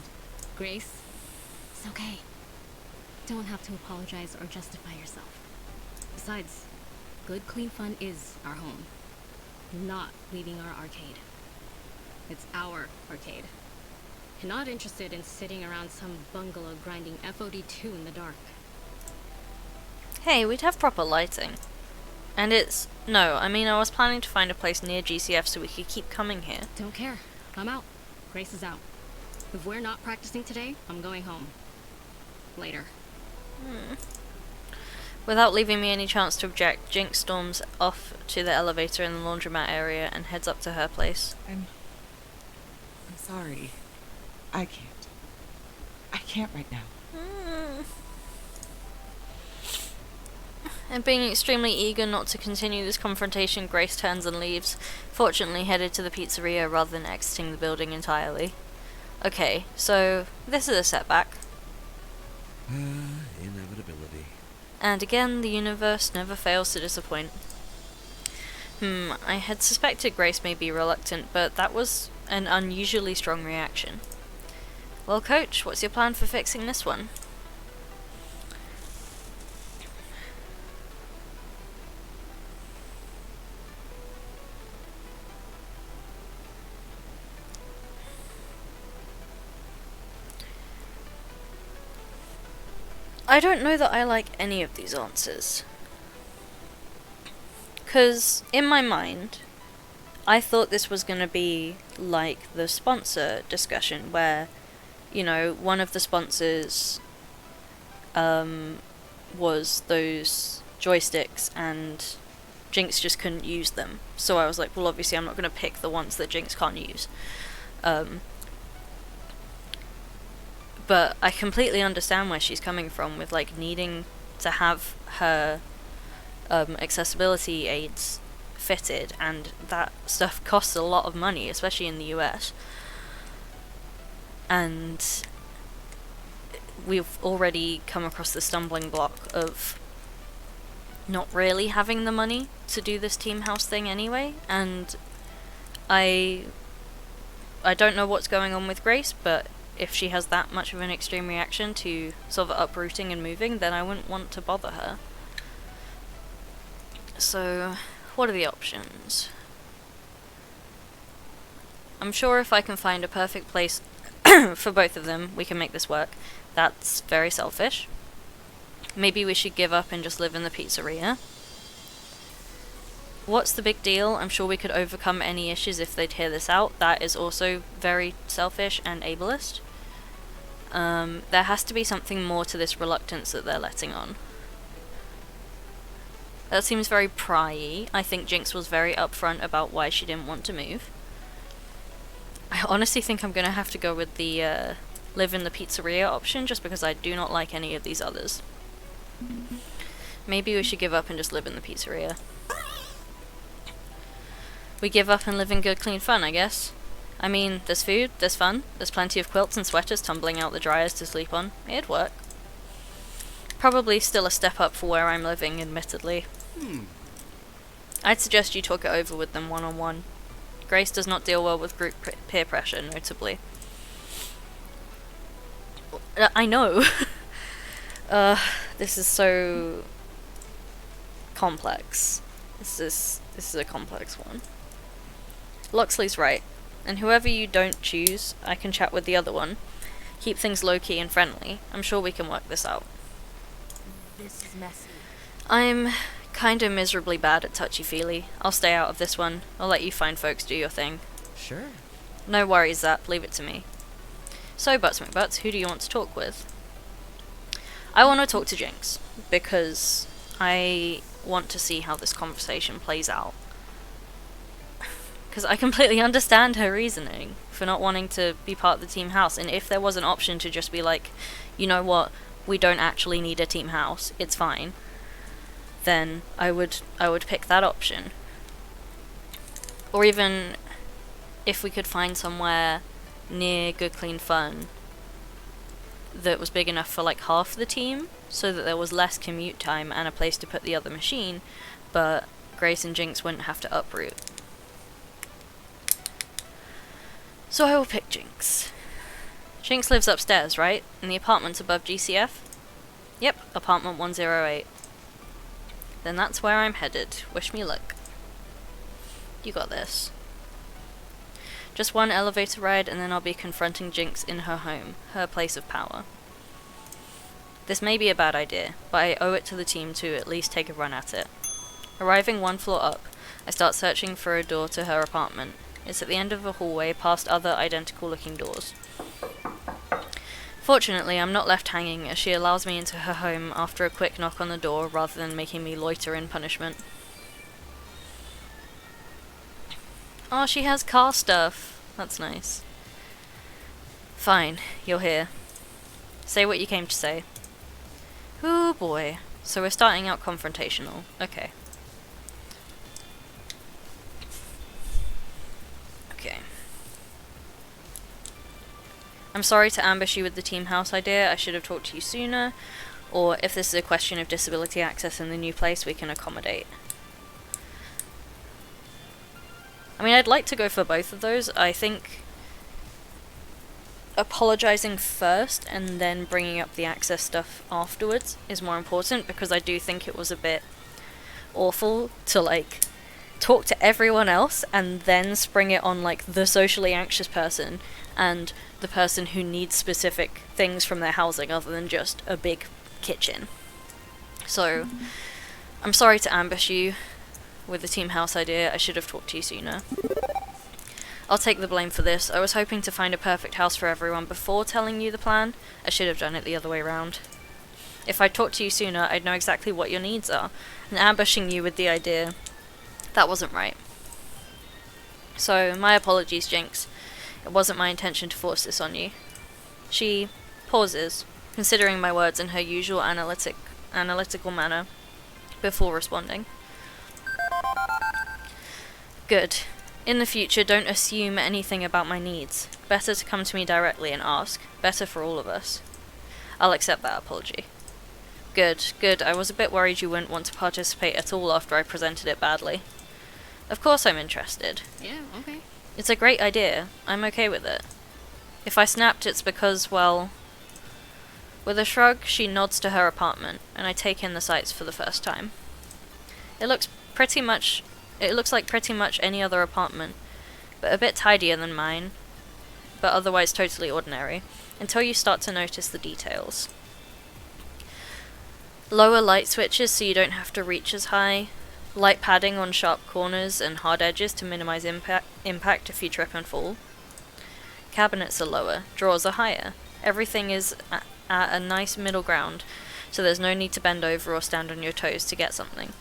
Grace, it's okay. Don't have to apologize or justify yourself. Besides, good, clean fun is our home. Not leaving our arcade. It's our arcade. And not interested in sitting around some bungalow grinding FOD2 in the dark. Hey, we'd have proper lighting. And it's... No, I mean I was planning to find a place near GCF so we could keep coming here. Don't care. I'm out. Grace is out. If we're not practicing today, I'm going home. Later. Without leaving me any chance to object, Jynx storms off to the elevator in the laundromat area and heads up to her place. I'm sorry. I can't right now. And being extremely eager not to continue this confrontation, Grace turns and leaves, fortunately headed to the pizzeria rather than exiting the building entirely. Okay, so this is a setback. Inevitability. And again, the universe never fails to disappoint. I had suspected Grace may be reluctant, but that was an unusually strong reaction. Well, Coach, what's your plan for fixing this one? I don't know that I like any of these answers. 'Cause, in my mind, I thought this was going to be like the sponsor discussion, where, you know, one of the sponsors was those joysticks, and Jynx just couldn't use them. So I was like, well, obviously I'm not going to pick the ones that Jynx can't use. But I completely understand where she's coming from with, like, needing to have her accessibility aids fitted, and that stuff costs a lot of money, especially in the US. And we've already come across the stumbling block of not really having the money to do this team house thing anyway, and I don't know what's going on with Grace, but if she has that much of an extreme reaction to sort of uprooting and moving, then I wouldn't want to bother her. So, what are the options? I'm sure if I can find a perfect place for both of them, we can make this work. That's very selfish. Maybe we should give up and just live in the pizzeria. What's the big deal? I'm sure we could overcome any issues if they'd hear this out. That is also very selfish and ableist. There has to be something more to this reluctance that they're letting on. That seems very pry-y. I think Jynx was very upfront about why she didn't want to move. I honestly think I'm gonna have to go with the live in the pizzeria option, just because I do not like any of these others. Maybe we should give up and just live in the pizzeria. We give up and live in good, clean fun, I guess. I mean, there's food, there's fun, there's plenty of quilts and sweaters tumbling out the dryers to sleep on. It'd work. Probably still a step up for where I'm living, admittedly. I'd suggest you talk it over with them one-on-one. Grace does not deal well with group peer pressure, notably. I know. This is so complex. This is a complex one. Loxley's right, and whoever you don't choose, I can chat with the other one. Keep things low-key and friendly. I'm sure we can work this out. This is messy. I'm kinda miserably bad at touchy-feely. I'll stay out of this one. I'll let you fine folks do your thing. Sure. No worries, Zap. Leave it to me. So, Butts McButts, who do you want to talk with? I want to talk to Jynx, because I want to see how this conversation plays out. Because I completely understand her reasoning for not wanting to be part of the team house, and if there was an option to just be like, you know what, we don't actually need a team house, it's fine, then I would pick that option. Or even if we could find somewhere near Good Clean Fun that was big enough for like half the team, so that there was less commute time and a place to put the other machine, but Grace and Jynx wouldn't have to uproot. So I will pick Jynx. Jynx lives upstairs, right? In the apartments above GCF? Yep, apartment 108. Then that's where I'm headed. Wish me luck. You got this. Just one elevator ride and then I'll be confronting Jynx in her home, her place of power. This may be a bad idea, but I owe it to the team to at least take a run at it. Arriving one floor up, I start searching for a door to her apartment. It's at the end of a hallway past other identical looking doors. Fortunately, I'm not left hanging as she allows me into her home after a quick knock on the door rather than making me loiter in punishment. Oh, she has car stuff. That's nice. Fine, you're here. Say what you came to say. Ooh boy. So we're starting out confrontational. Okay. Okay. I'm sorry to ambush you with the team house idea. I should have talked to you sooner. Or if this is a question of disability access in the new place, we can accommodate. I mean, I'd like to go for both of those. I think apologizing first and then bringing up the access stuff afterwards is more important, because I do think it was a bit awful to, like, talk to everyone else and then spring it on, like, the socially anxious person and the person who needs specific things from their housing other than just a big kitchen. So, I'm sorry to ambush you with the team house idea. I should have talked to you sooner. I'll take the blame for this. I was hoping to find a perfect house for everyone before telling you the plan. I should have done it the other way around. If I'd talked to you sooner, I'd know exactly what your needs are, and ambushing you with the idea, that wasn't right. So, my apologies, Jynx. It wasn't my intention to force this on you. She pauses, considering my words in her usual analytical manner, before responding. Good. In the future, don't assume anything about my needs. Better to come to me directly and ask. Better for all of us. I'll accept that apology. Good, good. I was a bit worried you wouldn't want to participate at all after I presented it badly. Of course I'm interested. Yeah, okay. It's a great idea. I'm okay with it. If I snapped, it's because, well... With a shrug, she nods to her apartment, and I take in the sights for the first time. It looks like pretty much any other apartment, but a bit tidier than mine, but otherwise totally ordinary, until you start to notice the details. Lower light switches so you don't have to reach as high, light padding on sharp corners and hard edges to minimize impact if you trip and fall. Cabinets are lower, drawers are higher. Everything is at a nice middle ground, so there's no need to bend over or stand on your toes to get something.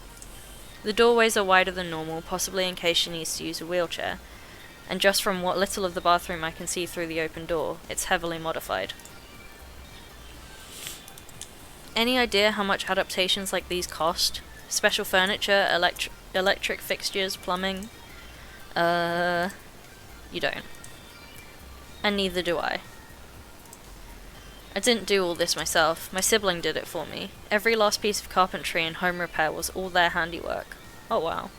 The doorways are wider than normal, possibly in case she needs to use a wheelchair, and just from what little of the bathroom I can see through the open door, it's heavily modified. Any idea how much adaptations like these cost? Special furniture, electric fixtures, plumbing? You don't. And neither do I. I didn't do all this myself. My sibling did it for me. Every last piece of carpentry and home repair was all their handiwork. Oh wow.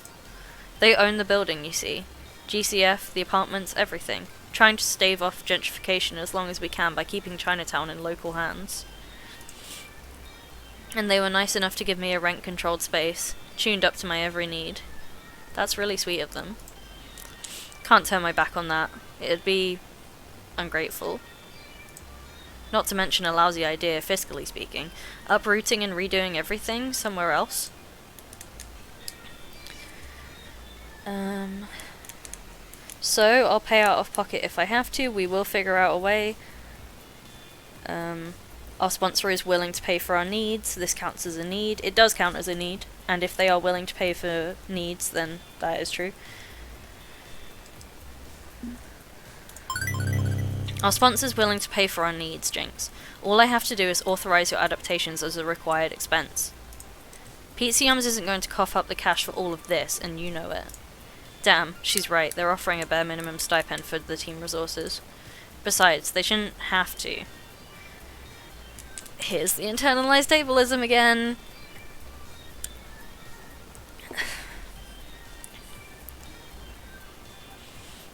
They own the building, you see. GCF, the apartments, everything. Trying to stave off gentrification as long as we can by keeping Chinatown in local hands. And they were nice enough to give me a rent-controlled space, tuned up to my every need. That's really sweet of them. Can't turn my back on that. It'd be ungrateful. Not to mention a lousy idea, fiscally speaking. Uprooting and redoing everything somewhere else. So, I'll pay out of pocket if I have to. We will figure out a way. Our sponsor is willing to pay for our needs. This counts as a need. It does count as a need. And if they are willing to pay for needs, then that is true. Our sponsor's willing to pay for our needs, Jynx. All I have to do is authorize your adaptations as a required expense. Pete Siums isn't going to cough up the cash for all of this, and you know it. Damn, she's right, they're offering a bare minimum stipend for the team resources. Besides, they shouldn't have to. Here's the internalized ableism again.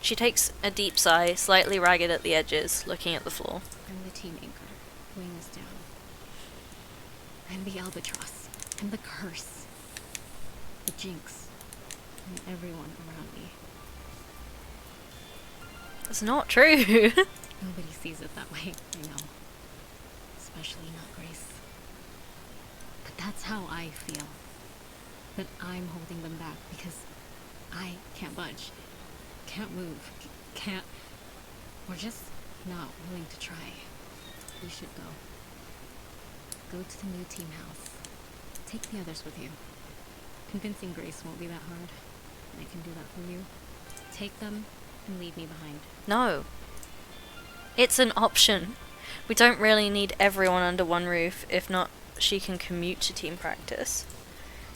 She takes a deep sigh, slightly ragged at the edges, looking at the floor. I'm the team anchor. Wings down. I'm the albatross. I'm the curse. The Jynx. And everyone around me. That's not true. Nobody sees it that way, I know. Especially not Grace. But that's how I feel. That I'm holding them back because I can't budge. Can't move. Can't. We're just not willing to try. We should go. Go to the new team house. Take the others with you. Convincing Grace won't be that hard. I can do that for you. Take them and leave me behind. No. It's an option. We don't really need everyone under one roof. If not, she can commute to team practice.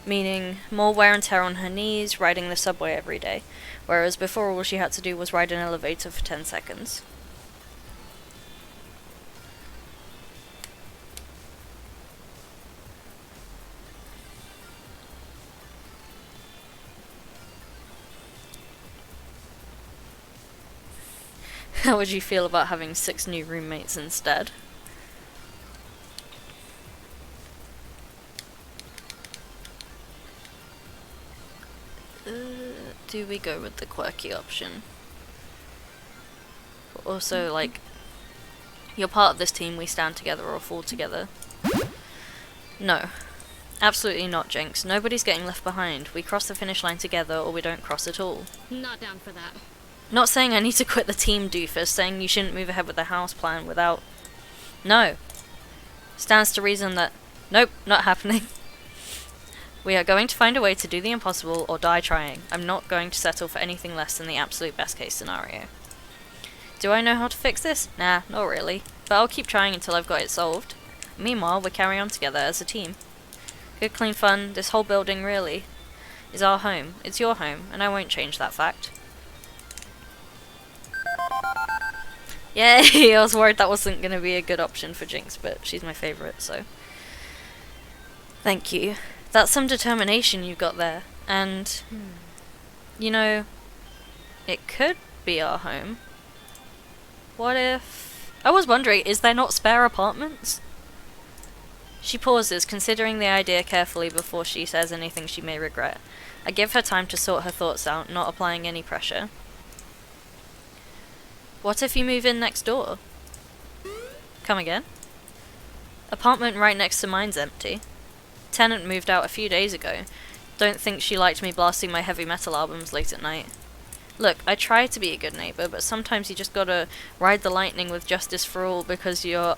Meaning, more wear and tear on her knees, riding the subway every day. Whereas before all she had to do was ride an elevator for 10 seconds. How would you feel about having 6 new roommates instead? Do we go with the quirky option? But also, like, you're part of this team, we stand together or fall together. No. Absolutely not, Jynx. Nobody's getting left behind. We cross the finish line together or we don't cross at all. Not down for that. Not saying I need to quit the team, doofus. Saying you shouldn't move ahead with the house plan without... No. Stands to reason that... Nope, not happening. We are going to find a way to do the impossible or die trying. I'm not going to settle for anything less than the absolute best case scenario. Do I know how to fix this? Nah, not really. But I'll keep trying until I've got it solved. Meanwhile, we carry on together as a team. Good clean fun, this whole building really is our home. It's your home, and I won't change that fact. Yay! I was worried that wasn't going to be a good option for Jynx, but she's my favourite, so... Thank you. That's some determination you've got there. And, you know, it could be our home. What if... I was wondering, is there not spare apartments? She pauses, considering the idea carefully before she says anything she may regret. I give her time to sort her thoughts out, not applying any pressure. What if you move in next door? Come again? Apartment right next to mine's empty. Tenant moved out a few days ago. Don't think she liked me blasting my heavy metal albums late at night. Look, I try to be a good neighbour, but sometimes you just gotta ride the lightning with justice for all because you're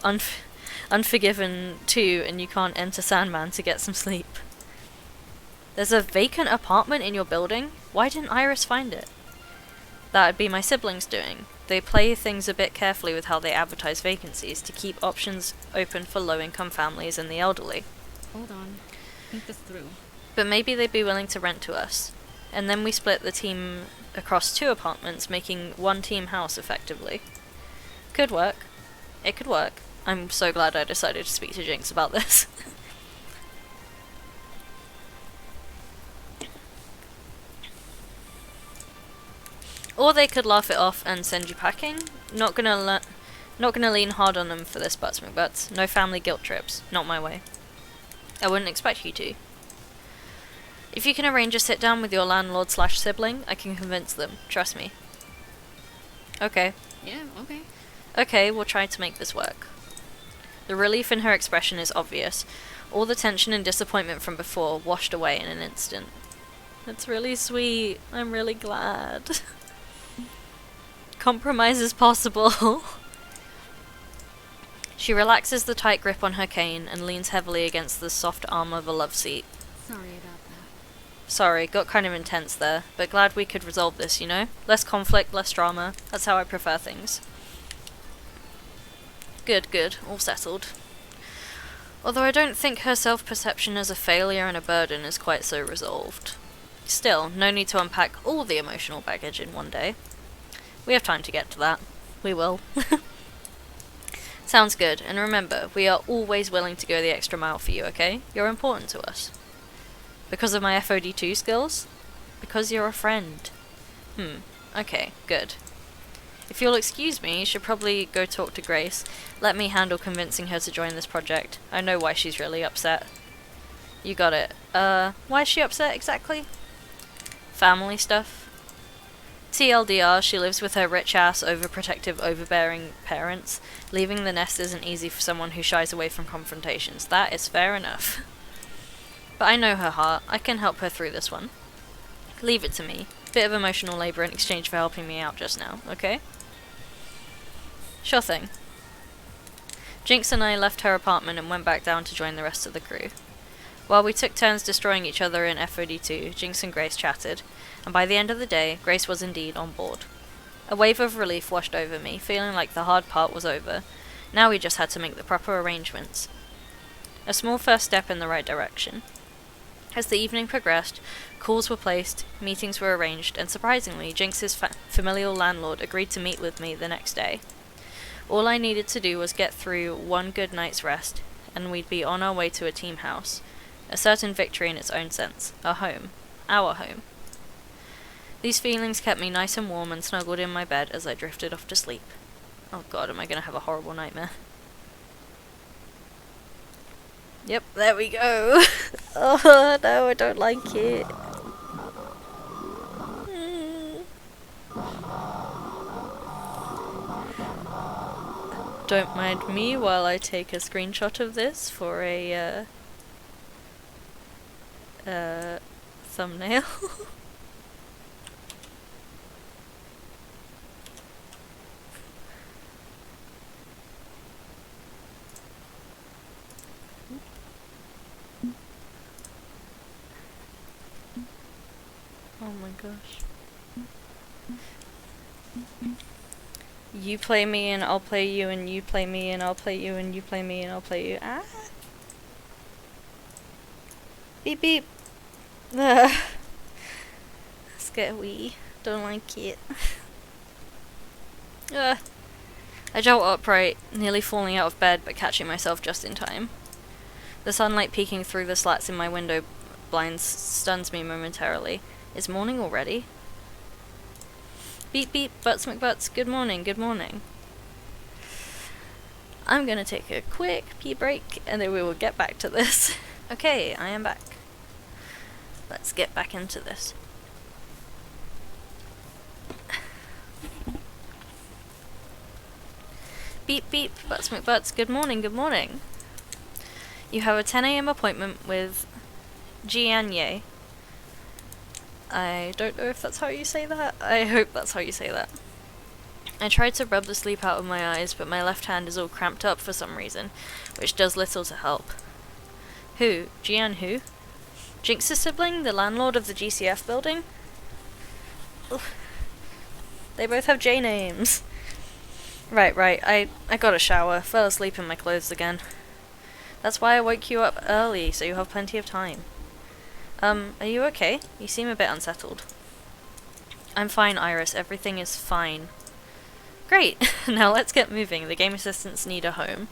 unforgiven too and you can't enter Sandman to get some sleep. There's a vacant apartment in your building? Why didn't Iris find it? That'd be my siblings doing. They play things a bit carefully with how they advertise vacancies to keep options open for low-income families and the elderly. Hold on. Think this through. But maybe they'd be willing to rent to us. And then we split the team across 2 apartments, making one team house effectively. Could work. It could work. I'm so glad I decided to speak to Jynx about this. Or they could laugh it off and send you packing. Not gonna lean hard on them for this, Butts McButts. No family guilt trips. Not my way. I wouldn't expect you to. If you can arrange a sit down with your landlord/sibling, I can convince them. Trust me. Okay. Yeah, okay. Okay, we'll try to make this work. The relief in her expression is obvious. All the tension and disappointment from before washed away in an instant. That's really sweet. I'm really glad. Compromise is possible. She relaxes the tight grip on her cane and leans heavily against the soft arm of a love seat. Sorry about that. Sorry, got kind of intense there, but glad we could resolve this, you know? Less conflict, less drama. That's how I prefer things. Good, good. All settled. Although I don't think her self-perception as a failure and a burden is quite so resolved. Still, no need to unpack all the emotional baggage in one day. We have time to get to that. We will. Sounds good, and remember, we are always willing to go the extra mile for you, okay? You're important to us. Because of my FOD2 skills? Because you're a friend. Okay, good. If you'll excuse me, you should probably go talk to Grace. Let me handle convincing her to join this project. I know why she's really upset. You got it. Why is she upset exactly? Family stuff. TLDR, she lives with her rich-ass, overprotective, overbearing parents. Leaving the nest isn't easy for someone who shies away from confrontations. That is fair enough. But I know her heart. I can help her through this one. Leave it to me. Bit of emotional labor in exchange for helping me out just now, okay? Sure thing. Jynx and I left her apartment and went back down to join the rest of the crew. While we took turns destroying each other in FOD2, Jynx and Grace chatted, and by the end of the day, Grace was indeed on board. A wave of relief washed over me, feeling like the hard part was over. Now we just had to make the proper arrangements. A small first step in the right direction. As the evening progressed, calls were placed, meetings were arranged, and surprisingly, Jynx's familial landlord agreed to meet with me the next day. All I needed to do was get through one good night's rest, and we'd be on our way to a team house. A certain victory in its own sense. A home. Our home. These feelings kept me nice and warm and snuggled in my bed as I drifted off to sleep. Oh god, am I gonna have a horrible nightmare. Yep, there we go. Oh no, I don't like it. Don't mind me while I take a screenshot of this for a thumbnail. Oh my gosh. You play me and I'll play you, and you play me and I'll play you, and you play me and I'll play you. Ah. Beep beep. Ugh. Scary. Don't like it. Ugh. I jolt upright, nearly falling out of bed but catching myself just in time. The sunlight peeking through the slats in my window blinds stuns me momentarily. Is morning already? Beep beep, Butts McButts, good morning, good morning. I'm gonna take a quick pee break and then we will get back to this. Okay, I am back. Let's get back into this. Beep beep, Butts McButts, good morning, good morning. You have a 10 AM appointment with Jianye. I don't know if that's how you say that. I hope that's how you say that. I tried to rub the sleep out of my eyes, but my left hand is all cramped up for some reason, which does little to help. Who? Jian who? Jynx's sibling? The landlord of the GCF building? Ugh. They both have J names. Right. I got a shower. Fell asleep in my clothes again. That's why I woke you up early, so you have plenty of time. Are you okay? You seem a bit unsettled. I'm fine, Iris. Everything is fine. Great! Now let's get moving. The game assistants need a home.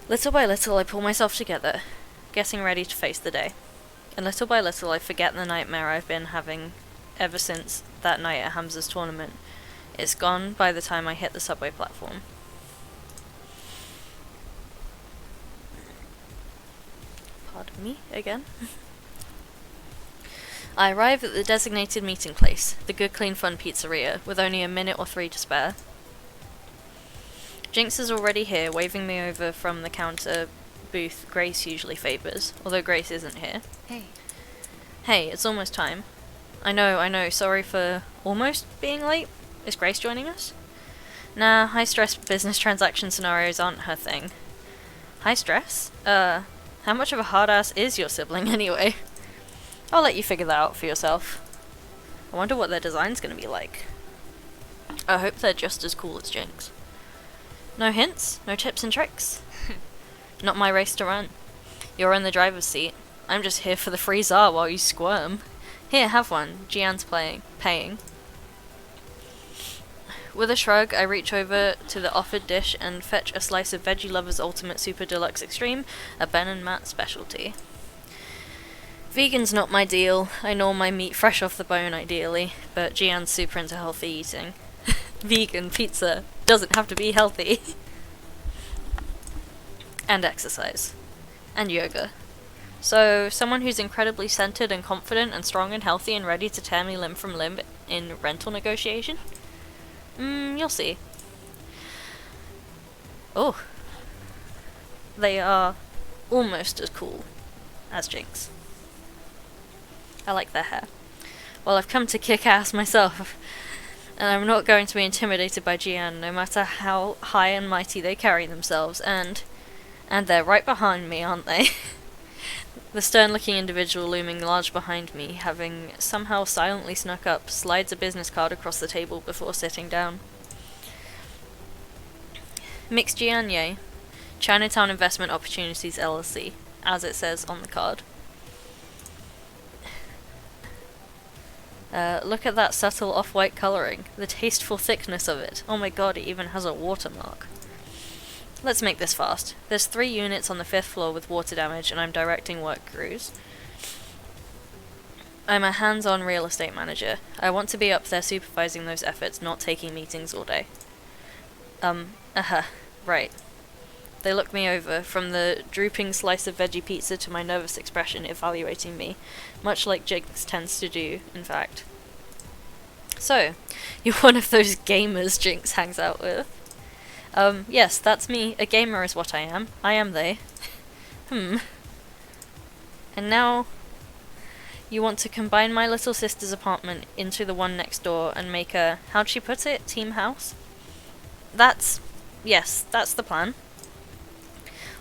Little by little I pull myself together, getting ready to face the day. And little by little I forget the nightmare I've been having ever since that night at Hamza's tournament. It's gone by the time I hit the subway platform. Pardon me again. I arrive at the designated meeting place, the Good Clean Fun Pizzeria, with only a minute or 3 to spare. Jynx is already here, waving me over from the counter booth Grace usually favours, although Grace isn't here. Hey. Hey, it's almost time. I know, sorry for almost being late. Is Grace joining us? Nah, high-stress business transaction scenarios aren't her thing. High stress? How much of a hard-ass is your sibling anyway? I'll let you figure that out for yourself. I wonder what their design's gonna be like. I hope they're just as cool as Jynx. No hints? No tips and tricks? Not my race to run. You're in the driver's seat. I'm just here for the free czar while you squirm. Here, have one. Jian's paying. With a shrug, I reach over to the offered dish and fetch a slice of Veggie Lover's Ultimate Super Deluxe Extreme, a Ben and Matt specialty. Vegan's not my deal. I gnaw my meat fresh off the bone, ideally, but Jian's super into healthy eating. Vegan pizza doesn't have to be healthy. And exercise. And yoga. So, someone who's incredibly centered and confident and strong and healthy and ready to tear me limb from limb in rental negotiation? You'll see. Oh. They are almost as cool as Jynx. I like their hair. Well, I've come to kick ass myself, and I'm not going to be intimidated by Jian, no matter how high and mighty they carry themselves, and they're right behind me, aren't they? The stern-looking individual looming large behind me, having somehow silently snuck up, slides a business card across the table before sitting down. Mix Jian Ye, Chinatown Investment Opportunities LLC, as it says on the card. Look at that subtle off-white colouring, the tasteful thickness of it. Oh my god, it even has a watermark. Let's make this fast. There's 3 units on the 5th floor with water damage, and I'm directing work crews. I'm a hands-on real estate manager. I want to be up there supervising those efforts, not taking meetings all day. Right. They look me over, from the drooping slice of veggie pizza to my nervous expression, evaluating me, much like Jynx tends to do, in fact. So, you're one of those gamers Jynx hangs out with. Yes, that's me. A gamer is what I am. I am they. And now, you want to combine my little sister's apartment into the one next door and make a, how'd she put it, team house? Yes, that's the plan.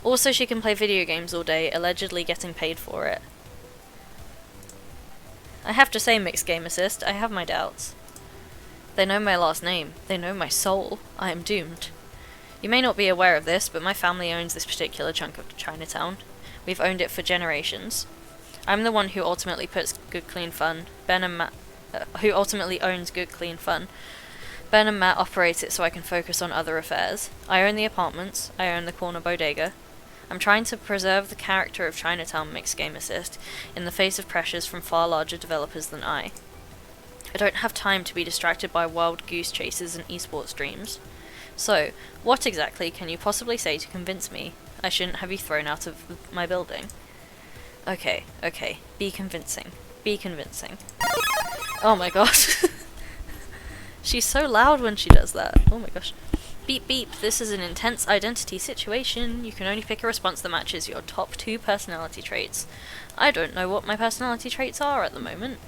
Also, she can play video games all day, allegedly getting paid for it. I have to say, Mixed Game Assist, I have my doubts. They know my last name. They know my soul. I am doomed. You may not be aware of this, but my family owns this particular chunk of Chinatown. We've owned it for generations. I'm the one who ultimately puts Good Clean Fun. Who ultimately owns Good Clean Fun. Ben and Matt operate it so I can focus on other affairs. I own the apartments. I own the corner bodega. I'm trying to preserve the character of Chinatown, Mixed Game Assist, in the face of pressures from far larger developers than I. I don't have time to be distracted by wild goose chases and esports dreams. So, what exactly can you possibly say to convince me I shouldn't have you thrown out of my building? Okay, be convincing. Be convincing. Oh my gosh. She's so loud when she does that. Oh my gosh. Beep beep, this is an intense identity situation. You can only pick a response that matches your top 2 personality traits. I don't know what my personality traits are at the moment.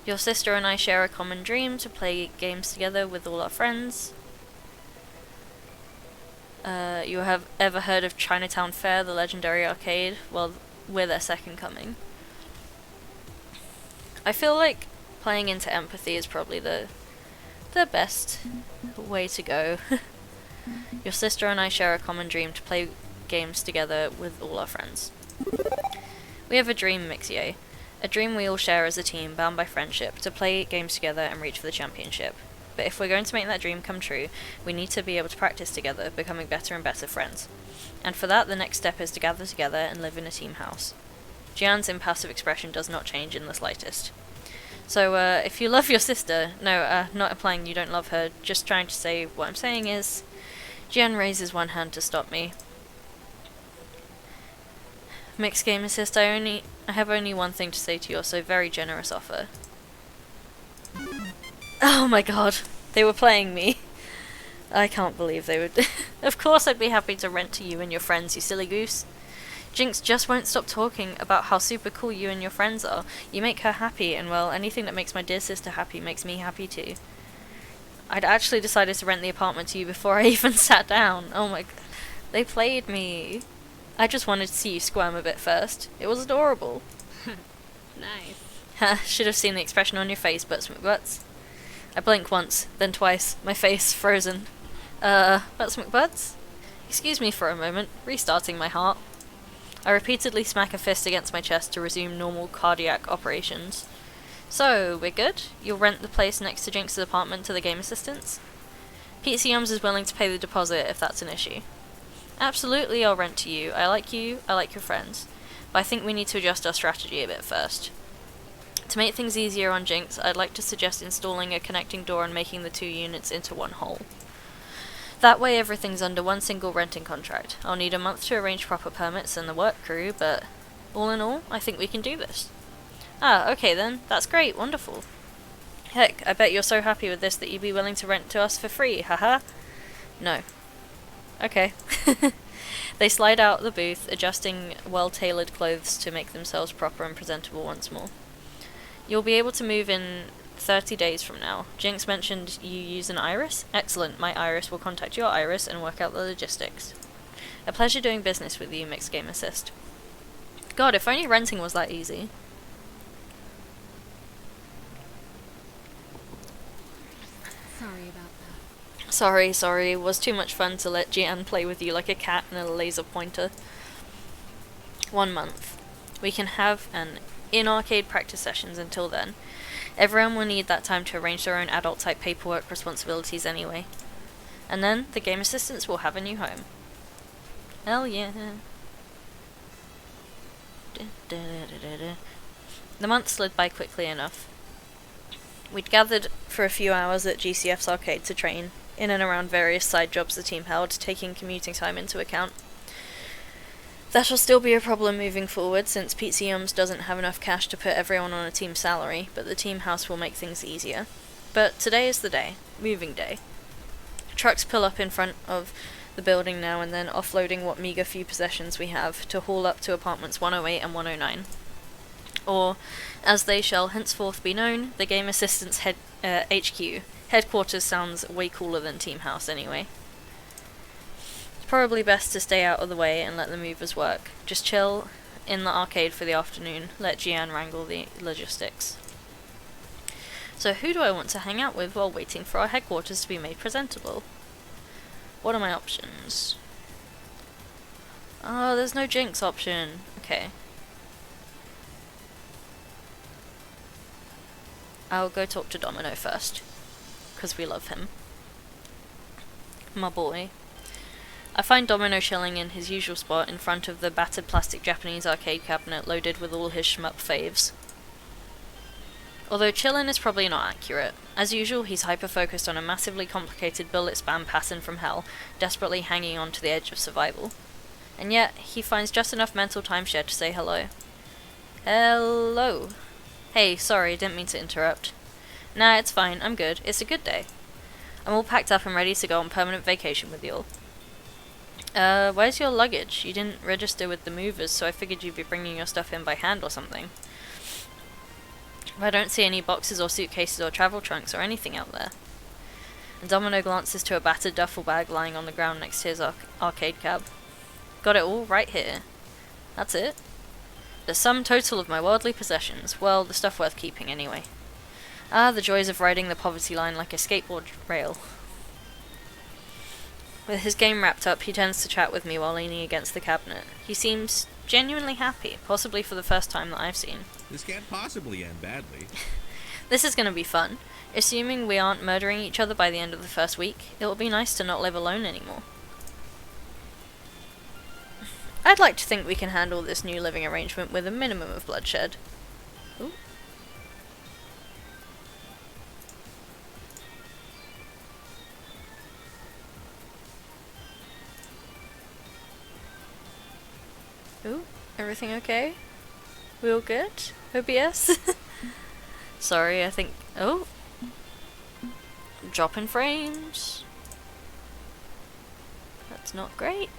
Your sister and I share a common dream to play games together with all our friends. You have ever heard of Chinatown Fair, the legendary arcade? Well, we're their second coming. I feel like playing into empathy is probably the best way to go. Your sister and I share a common dream to play games together with all our friends. We have a dream, Mixie. A dream we all share as a team, bound by friendship, to play games together and reach for the championship. But if we're going to make that dream come true, we need to be able to practice together, becoming better and better friends. And for that, the next step is to gather together and live in a team house. Jian's impassive expression does not change in the slightest. So, if you love your sister, no, not implying you don't love her, just trying to say what I'm saying is, Jian raises one hand to stop me. Mixed game assist, I have only one thing to say to your so very generous offer. Oh my god, they were playing me. I can't believe they would. Of course I'd be happy to rent to you and your friends, you silly goose. Jynx just won't stop talking about how super cool you and your friends are. You make her happy, and well, anything that makes my dear sister happy makes me happy too. I'd actually decided to rent the apartment to you before I even sat down. Oh my god. They played me. I just wanted to see you squirm a bit first. It was adorable. Nice. Ha, should have seen the expression on your face, Butts McButts. I blink once, then twice, my face frozen. Butts McButts? Excuse me for a moment, restarting my heart. I repeatedly smack a fist against my chest to resume normal cardiac operations. So, we're good? You'll rent the place next to Jynx's apartment to the game assistants? Pete Yums is willing to pay the deposit if that's an issue. Absolutely, I'll rent to you. I like your friends. But I think we need to adjust our strategy a bit first. To make things easier on Jynx, I'd like to suggest installing a connecting door and making the two units into one whole. That way everything's under one single renting contract. I'll need a month to arrange proper permits and the work crew, but all in all, I think we can do this. Ah, okay then. That's great. Wonderful. Heck, I bet you're so happy with this that you'd be willing to rent to us for free, haha. No. Okay. They slide out the booth, adjusting well-tailored clothes to make themselves proper and presentable once more. You'll be able to move in 30 days from now. Jynx mentioned you use an iris? Excellent, my iris will contact your iris and work out the logistics. A pleasure doing business with you, Mixed Game Assist. God, if only renting was that easy. Sorry about that. Sorry, it was too much fun to let Jian play with you like a cat and a laser pointer. 1 month. We can have an in-arcade practice sessions until then. Everyone will need that time to arrange their own adult-type paperwork responsibilities anyway. And then, the game assistants will have a new home. Hell yeah. The month slid by quickly enough. We'd gathered for a few hours at GCF's arcade to train, in and around various side jobs the team held, taking commuting time into account. That'll still be a problem moving forward, since Pete Yums doesn't have enough cash to put everyone on a team salary, but the team house will make things easier. But today is the day. Moving day. Trucks pull up in front of the building now and then, offloading what meager few possessions we have, to haul up to apartments 108 and 109. Or, as they shall henceforth be known, the Game Assistants HQ. Headquarters sounds way cooler than Team House anyway. Probably best to stay out of the way and let the movers work. Just chill in the arcade for the afternoon, let Jian wrangle the logistics. So who do I want to hang out with while waiting for our headquarters to be made presentable? What are my options? Oh, there's no Jynx option. Okay. I'll go talk to Domino first, because we love him. My boy. I find Domino chilling in his usual spot in front of the battered plastic Japanese arcade cabinet loaded with all his shmup faves. Although chillin' is probably not accurate. As usual, he's hyper-focused on a massively complicated bullet spam pattern from hell, desperately hanging on to the edge of survival. And yet, he finds just enough mental timeshare to say hello. Hello. Hey, sorry, didn't mean to interrupt. Nah, it's fine, I'm good. It's a good day. I'm all packed up and ready to go on permanent vacation with you all. Where's your luggage? You didn't register with the movers, so I figured you'd be bringing your stuff in by hand or something. I don't see any boxes or suitcases or travel trunks or anything out there. And Domino glances to a battered duffel bag lying on the ground next to his arcade cab. Got it all right here. That's it. The sum total of my worldly possessions. Well, the stuff worth keeping anyway. Ah, the joys of riding the poverty line like a skateboard rail. With his game wrapped up, he tends to chat with me while leaning against the cabinet. He seems Genuinely happy, possibly for the first time that I've seen. This can't possibly end badly. This is going to be fun. Assuming we aren't murdering each other by the end of the first week, it will be nice to not live alone anymore. I'd like to think we can handle this new living arrangement with a minimum of bloodshed. Ooh. Ooh, everything okay? We all good? OBS? Sorry, I think... Oh! Drop in frames. That's not great.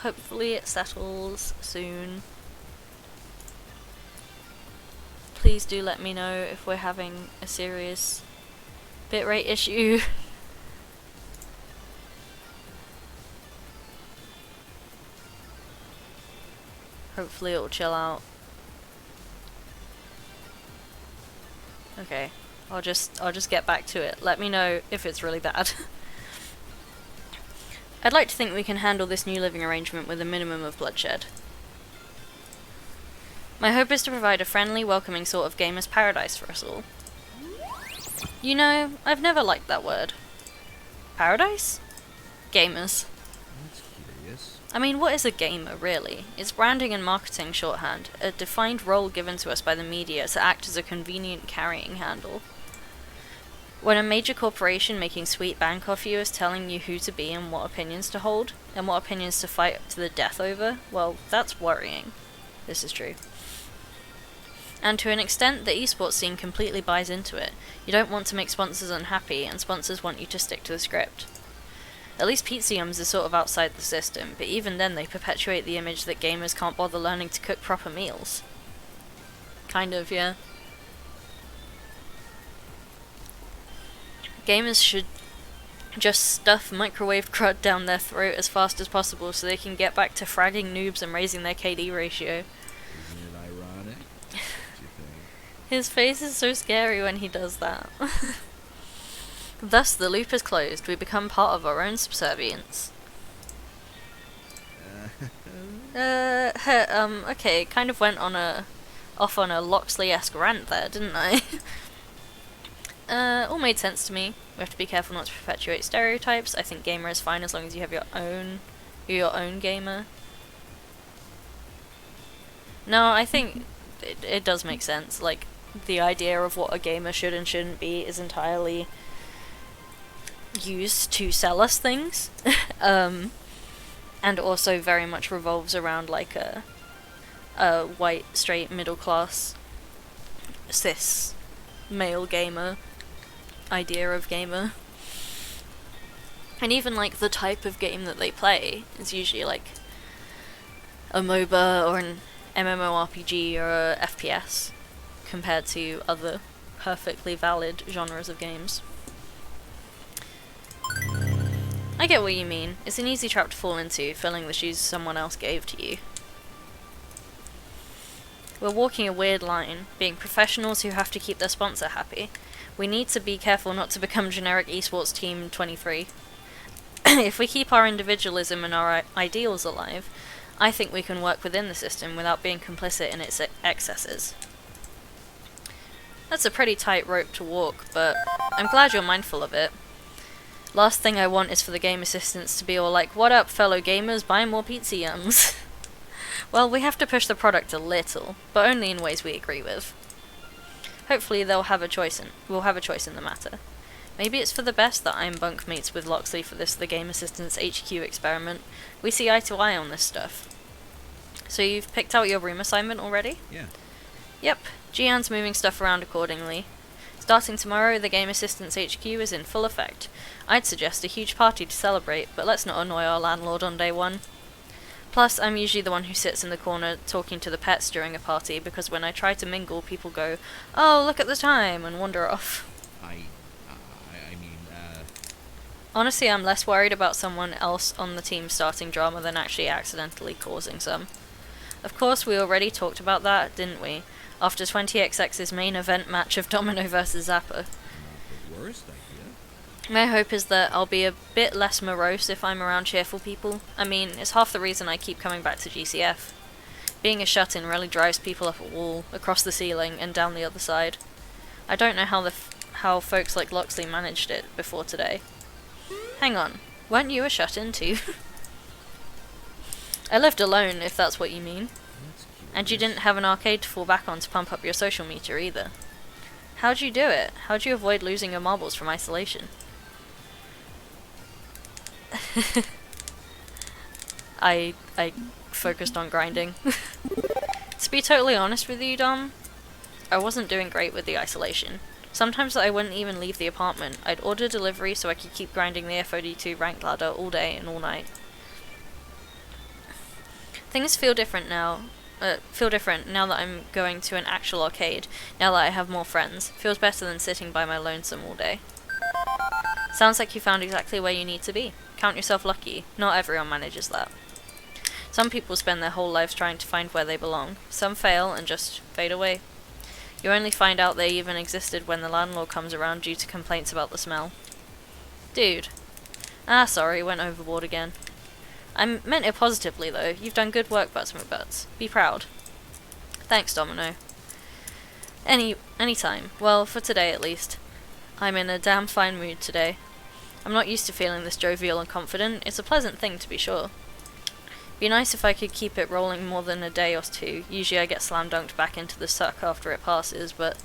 Hopefully it settles soon. Please do let me know if we're having a serious bitrate issue. Hopefully it'll chill out. Okay, I'll just get back to it. Let me know if it's really bad. I'd like to think we can handle this new living arrangement with a minimum of bloodshed. My hope is to provide a friendly, welcoming sort of gamer's paradise for us all. You know, I've never liked that word. Paradise? Gamers. That's curious. I mean, what is a gamer, really? It's branding and marketing shorthand, a defined role given to us by the media to act as a convenient carrying handle. When a major corporation making sweet bank off you is telling you who to be and what opinions to hold, and what opinions to fight to the death over, well, that's worrying. This is true. And to an extent, the esports scene completely buys into it. You don't want to make sponsors unhappy, and sponsors want you to stick to the script. At least Pizziums is sort of outside the system, but even then they perpetuate the image that gamers can't bother learning to cook proper meals. Kind of, yeah. Gamers should just stuff microwave crud down their throat as fast as possible so they can get back to fragging noobs and raising their KD ratio. Isn't it ironic? What you think? His face is so scary when he does that. Thus, the loop is closed. We become part of our own subservience. Okay, kind of went on off on a Loxley-esque rant there, didn't I? All made sense to me. We have to be careful not to perpetuate stereotypes. I think gamer is fine as long as you have you're your own gamer. No, I think it does make sense. Like, the idea of what a gamer should and shouldn't be is entirely used to sell us things. And also very much revolves around like a white, straight, middle class, cis, male gamer idea of gamer. And even like the type of game that they play is usually like a MOBA or an MMORPG or a FPS compared to other perfectly valid genres of games. I get what you mean. It's an easy trap to fall into, filling the shoes someone else gave to you. We're walking a weird line, being professionals who have to keep their sponsor happy. We need to be careful not to become generic esports team 23. If we keep our individualism and our ideals alive, I think we can work within the system without being complicit in its excesses. That's a pretty tight rope to walk, but I'm glad you're mindful of it. Last thing I want is for the game assistants to be all like, "What up, fellow gamers, buy more pizza yums." Well, we have to push the product a little, but only in ways we agree with. Hopefully we'll have a choice in the matter. Maybe it's for the best that I'm bunkmates with Loxley for this The Game Assistants HQ experiment. We see eye to eye on this stuff. So you've picked out your room assignment already? Yeah. Yep, Gian's moving stuff around accordingly. Starting tomorrow, the Game Assistants HQ is in full effect. I'd suggest a huge party to celebrate, but let's not annoy our landlord on day one. Plus, I'm usually the one who sits in the corner talking to the pets during a party, because when I try to mingle, people go, "Oh, look at the time," and wander off. Honestly, I'm less worried about someone else on the team starting drama than actually accidentally causing some. Of course, we already talked about that, didn't we? after 20xx's main event match of Domino vs Zappa. Not the worst idea. My hope is that I'll be a bit less morose if I'm around cheerful people. I mean, it's half the reason I keep coming back to GCF. Being a shut-in really drives people up a wall, across the ceiling, and down the other side. I don't know how folks like Loxley managed it before today. Hang on, weren't you a shut-in too? I lived alone, if that's what you mean. That's curious. And you didn't have an arcade to fall back on to pump up your social meter either. How'd you do it? How'd you avoid losing your marbles from isolation? I focused on grinding. To be totally honest with you, Dom, I wasn't doing great with the isolation. Sometimes I wouldn't even leave the apartment. I'd order delivery so I could keep grinding the FOD2 rank ladder all day and all night. Things feel different now. Now that I'm going to an actual arcade, now that I have more friends. Feels better than sitting by my lonesome all day. Sounds like you found exactly where you need to be. Count yourself lucky. Not everyone manages that. Some people spend their whole lives trying to find where they belong. Some fail and just fade away. You only find out they even existed when the landlord comes around due to complaints about the smell. Dude. Sorry, went overboard again. I meant it positively though. You've done good work, Butts McButts. Be proud. Thanks, Domino. Anytime. Well, for today at least. I'm in a damn fine mood today. I'm not used to feeling this jovial and confident. It's a pleasant thing to be sure. Be nice if I could keep it rolling more than a day or two. Usually I get slam dunked back into the suck after it passes, but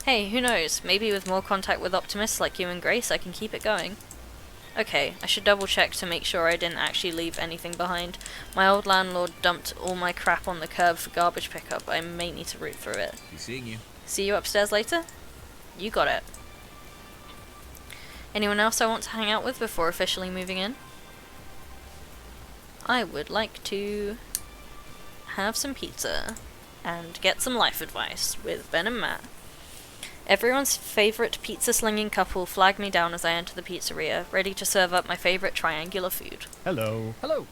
hey, who knows? Maybe with more contact with optimists like you and Grace, I can keep it going. Okay, I should double check to make sure I didn't actually leave anything behind. My old landlord dumped all my crap on the curb for garbage pickup. I may need to root through it. Be seeing you. See you upstairs later? You got it. Anyone else I want to hang out with before officially moving in? I would like to have some pizza and get some life advice with Ben and Matt. Everyone's favourite pizza-slinging couple flag me down as I enter the pizzeria, ready to serve up my favourite triangular food. Hello. Hello.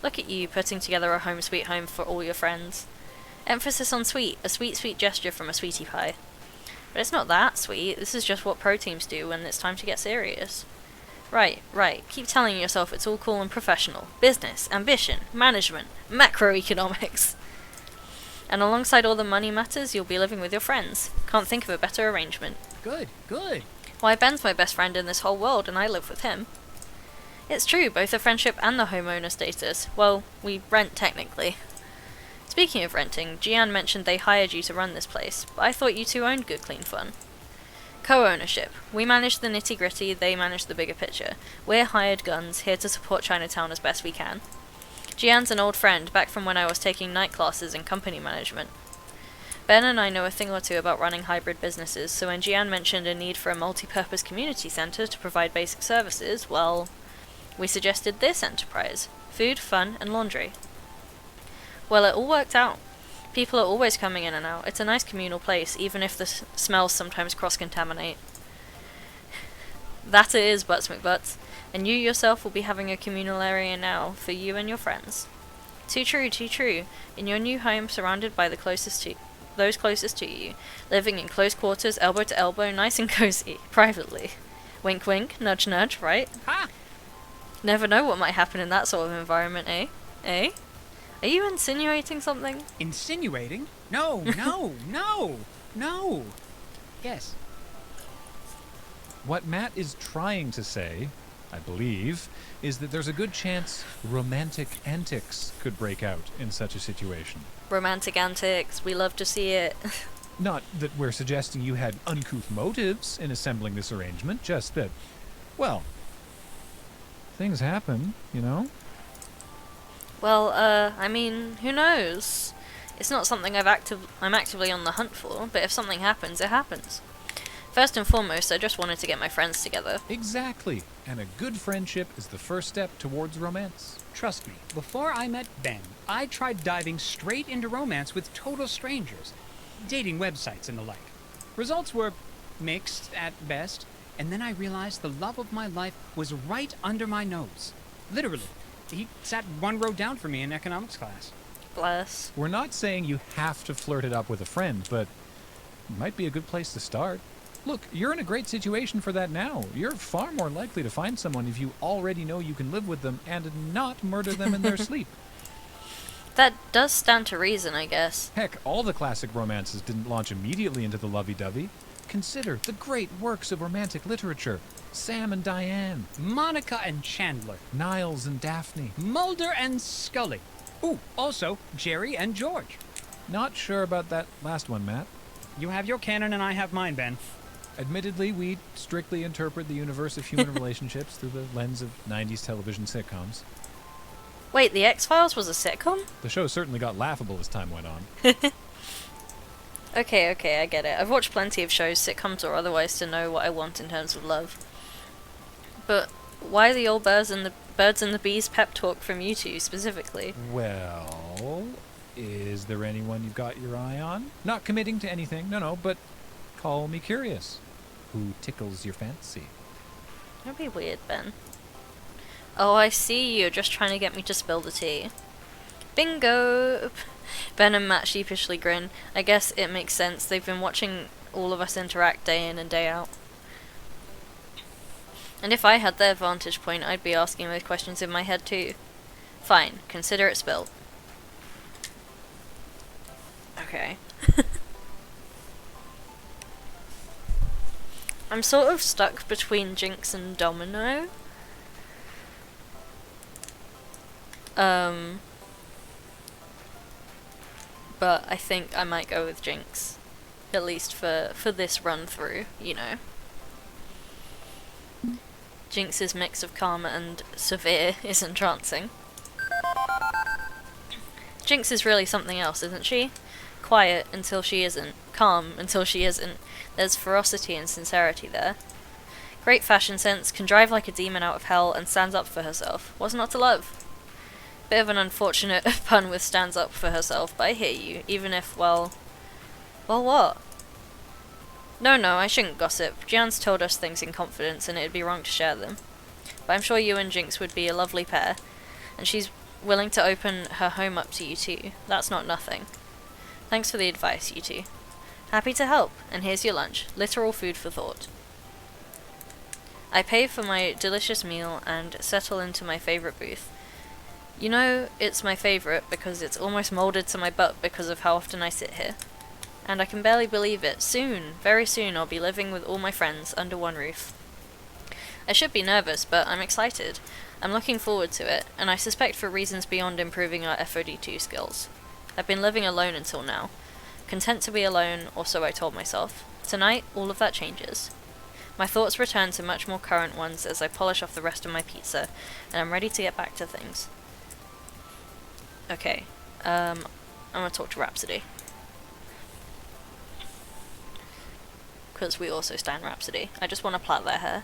Look at you putting together a home sweet home for all your friends. Emphasis on sweet, a sweet, sweet gesture from a sweetie pie. But it's not that sweet, this is just what pro teams do when it's time to get serious. Right, keep telling yourself it's all cool and professional. Business, ambition, management, macroeconomics. And alongside all the money matters, you'll be living with your friends. Can't think of a better arrangement. Good. Why, Ben's my best friend in this whole world, and I live with him. It's true, both the friendship and the homeowner status. Well, we rent technically. Speaking of renting, Gian mentioned they hired you to run this place, but I thought you two owned Good Clean Fun. Co-ownership. We manage the nitty-gritty, they manage the bigger picture. We're hired guns, here to support Chinatown as best we can. Gian's an old friend, back from when I was taking night classes in company management. Ben and I know a thing or two about running hybrid businesses, so when Gian mentioned a need for a multi-purpose community centre to provide basic services, well, we suggested this enterprise. Food, fun, and laundry. Well, it all worked out. People are always coming in and out. It's a nice communal place, even if the smells sometimes cross-contaminate. That it is, Butts McButts. And you yourself will be having a communal area now, for you and your friends. Too true, too true. In your new home, surrounded by those closest to you, living in close quarters, elbow to elbow, nice and cozy, privately. Wink wink, nudge nudge, right? Ha! Never know what might happen in that sort of environment, eh? Eh? Are you insinuating something? Insinuating? No. Yes. What Matt is trying to say, I believe, is that there's a good chance romantic antics could break out in such a situation. Romantic antics, we love to see it. Not that we're suggesting you had uncouth motives in assembling this arrangement, just that, well, things happen, you know? Well, I mean, who knows? It's not something I'm actively on the hunt for, but if something happens, it happens. First and foremost, I just wanted to get my friends together. Exactly. And a good friendship is the first step towards romance. Trust me, before I met Ben, I tried diving straight into romance with total strangers, dating websites and the like. Results were mixed at best, and then I realized the love of my life was right under my nose. Literally. He sat one row down from me in economics class. Bless. We're not saying you have to flirt it up with a friend, but it might be a good place to start. Look, you're in a great situation for that now. You're far more likely to find someone if you already know you can live with them and not murder them in their sleep. That does stand to reason, I guess. Heck, all the classic romances didn't launch immediately into the lovey-dovey. Consider the great works of romantic literature. Sam and Diane, Monica and Chandler, Niles and Daphne. Mulder and Scully. Ooh, also Jerry and George. Not sure about that last one, Matt. You have your canon and I have mine, Ben. Admittedly, we strictly interpret the universe of human relationships through the lens of 90s television sitcoms. Wait, The X-Files was a sitcom? The show certainly got laughable as time went on. Okay, I get it. I've watched plenty of shows, sitcoms or otherwise, to know what I want in terms of love. But why the old birds and the bees pep talk from you two specifically? Well, is there anyone you've got your eye on? Not committing to anything, no, but call me curious. Who tickles your fancy? That'd be weird, Ben. Oh, I see, you're just trying to get me to spill the tea. Bingo! Ben and Matt sheepishly grin. I guess it makes sense. They've been watching all of us interact day in and day out. And if I had their vantage point, I'd be asking those questions in my head too. Fine, consider it spilled. Okay. I'm sort of stuck between Jynx and Domino. But I think I might go with Jynx. At least for this run through, you know. Jynx's mix of calm and severe is entrancing. Jynx is really something else, isn't she? Quiet until she isn't. Calm until she isn't. There's ferocity and sincerity there. Great fashion sense, can drive like a demon out of hell, and stands up for herself. What's not to love? Bit of an unfortunate pun with stands up for herself, but I hear you, even if, well, what? No, I shouldn't gossip. Gian's told us things in confidence, and it'd be wrong to share them. But I'm sure you and Jynx would be a lovely pair, and she's willing to open her home up to you too. That's not nothing. Thanks for the advice, you two. Happy to help, and here's your lunch. Literal food for thought. I pay for my delicious meal and settle into my favourite booth. You know, it's my favourite because it's almost moulded to my butt because of how often I sit here. And I can barely believe it. Soon, very soon, I'll be living with all my friends under one roof. I should be nervous, but I'm excited. I'm looking forward to it, and I suspect for reasons beyond improving our FOD2 skills. I've been living alone until now. Content to be alone, or so I told myself. Tonight, all of that changes. My thoughts return to much more current ones as I polish off the rest of my pizza, and I'm ready to get back to things. Okay, I'm gonna talk to Rhapsody. Because we also stan Rhapsody. I just want to plait their hair.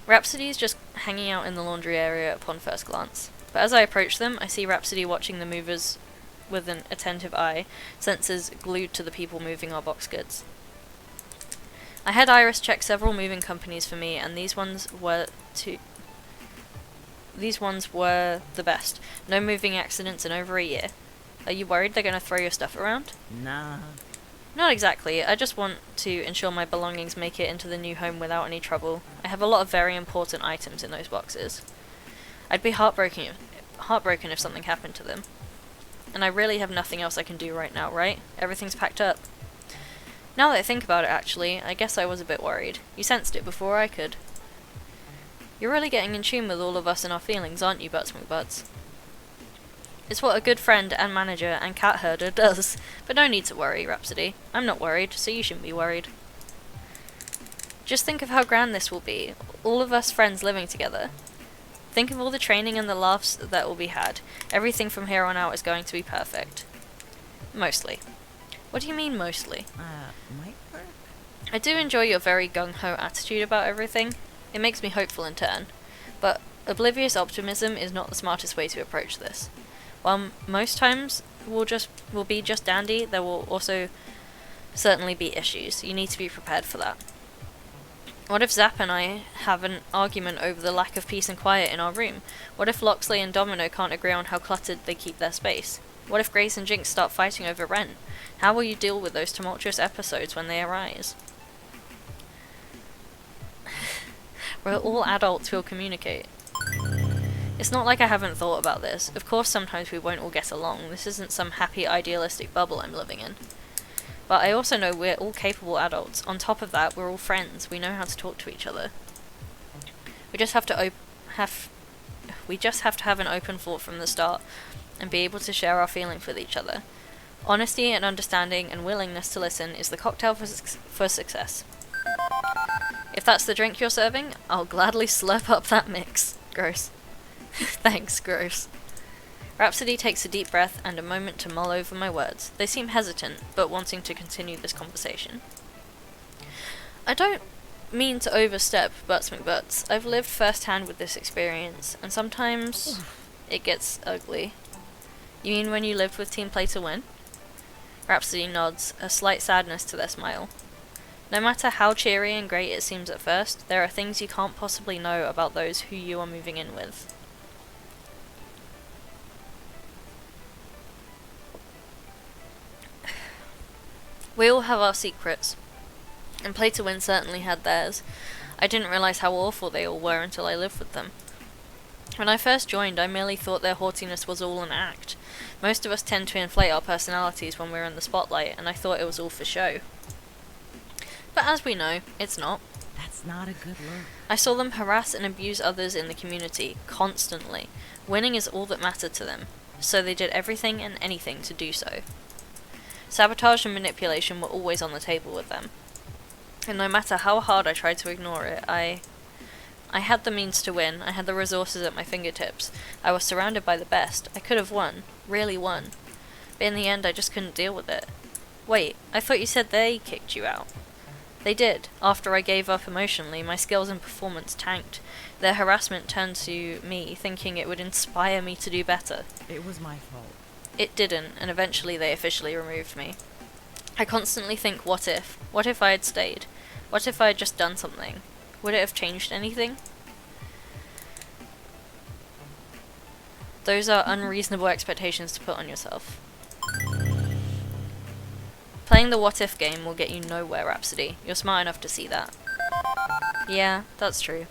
Rhapsody's just hanging out in the laundry area upon first glance. But as I approach them, I see Rhapsody watching the movers with an attentive eye, senses glued to the people moving our box goods. I had Iris check several moving companies for me, and these ones were the best. No moving accidents in over a year. Are you worried they're going to throw your stuff around? Nah. Not exactly. I just want to ensure my belongings make it into the new home without any trouble. I have a lot of very important items in those boxes. I'd be heartbroken if something happened to them. And I really have nothing else I can do right now, right? Everything's packed up. Now that I think about it, actually, I guess I was a bit worried. You sensed it before I could. You're really getting in tune with all of us and our feelings, aren't you, Butts McButts? It's what a good friend and manager and cat herder does. But no need to worry, Rhapsody. I'm not worried, so you shouldn't be worried. Just think of how grand this will be. All of us friends living together. Think of all the training and the laughs that will be had. Everything from here on out is going to be perfect. Mostly. What do you mean, mostly? Might work? I do enjoy your very gung-ho attitude about everything. It makes me hopeful in turn. But oblivious optimism is not the smartest way to approach this. While most times will be just dandy, there will also certainly be issues. You need to be prepared for that. What if Zap and I have an argument over the lack of peace and quiet in our room? What if Loxley and Domino can't agree on how cluttered they keep their space? What if Grace and Jynx start fighting over rent? How will you deal with those tumultuous episodes when they arise? We're all adults who'll communicate. It's not like I haven't thought about this. Of course sometimes we won't all get along. This isn't some happy idealistic bubble I'm living in. But I also know we're all capable adults. On top of that, we're all friends. We know how to talk to each other. We just have to have an open thought from the start and be able to share our feelings with each other. Honesty and understanding and willingness to listen is the cocktail for success. If that's the drink you're serving, I'll gladly slurp up that mix. Gross. Thanks, gross. Rhapsody takes a deep breath and a moment to mull over my words. They seem hesitant, but wanting to continue this conversation. I don't mean to overstep, Butts McButts. I've lived firsthand with this experience, and sometimes it gets ugly. You mean when you lived with Team Play to Win? Rhapsody nods, a slight sadness to their smile. No matter how cheery and great it seems at first, there are things you can't possibly know about those who you are moving in with. We all have our secrets, and Play to Win certainly had theirs. I didn't realise how awful they all were until I lived with them. When I first joined, I merely thought their haughtiness was all an act. Most of us tend to inflate our personalities when we're in the spotlight, and I thought it was all for show. But as we know, it's not. That's not a good look. I saw them harass and abuse others in the community, constantly. Winning is all that mattered to them, so they did everything and anything to do so. Sabotage and manipulation were always on the table with them. And no matter how hard I tried to ignore it, I had the means to win, I had the resources at my fingertips, I was surrounded by the best, I could have won, really won. But in the end I just couldn't deal with it. Wait, I thought you said they kicked you out. They did. After I gave up emotionally, my skills and performance tanked. Their harassment turned to me, thinking it would inspire me to do better. It was my fault. It didn't, and eventually they officially removed me. I constantly think, what if? What if I had stayed? What if I had just done something? Would it have changed anything? Those are unreasonable expectations to put on yourself. Playing the what if game will get you nowhere, Rhapsody. You're smart enough to see that. Yeah, that's true.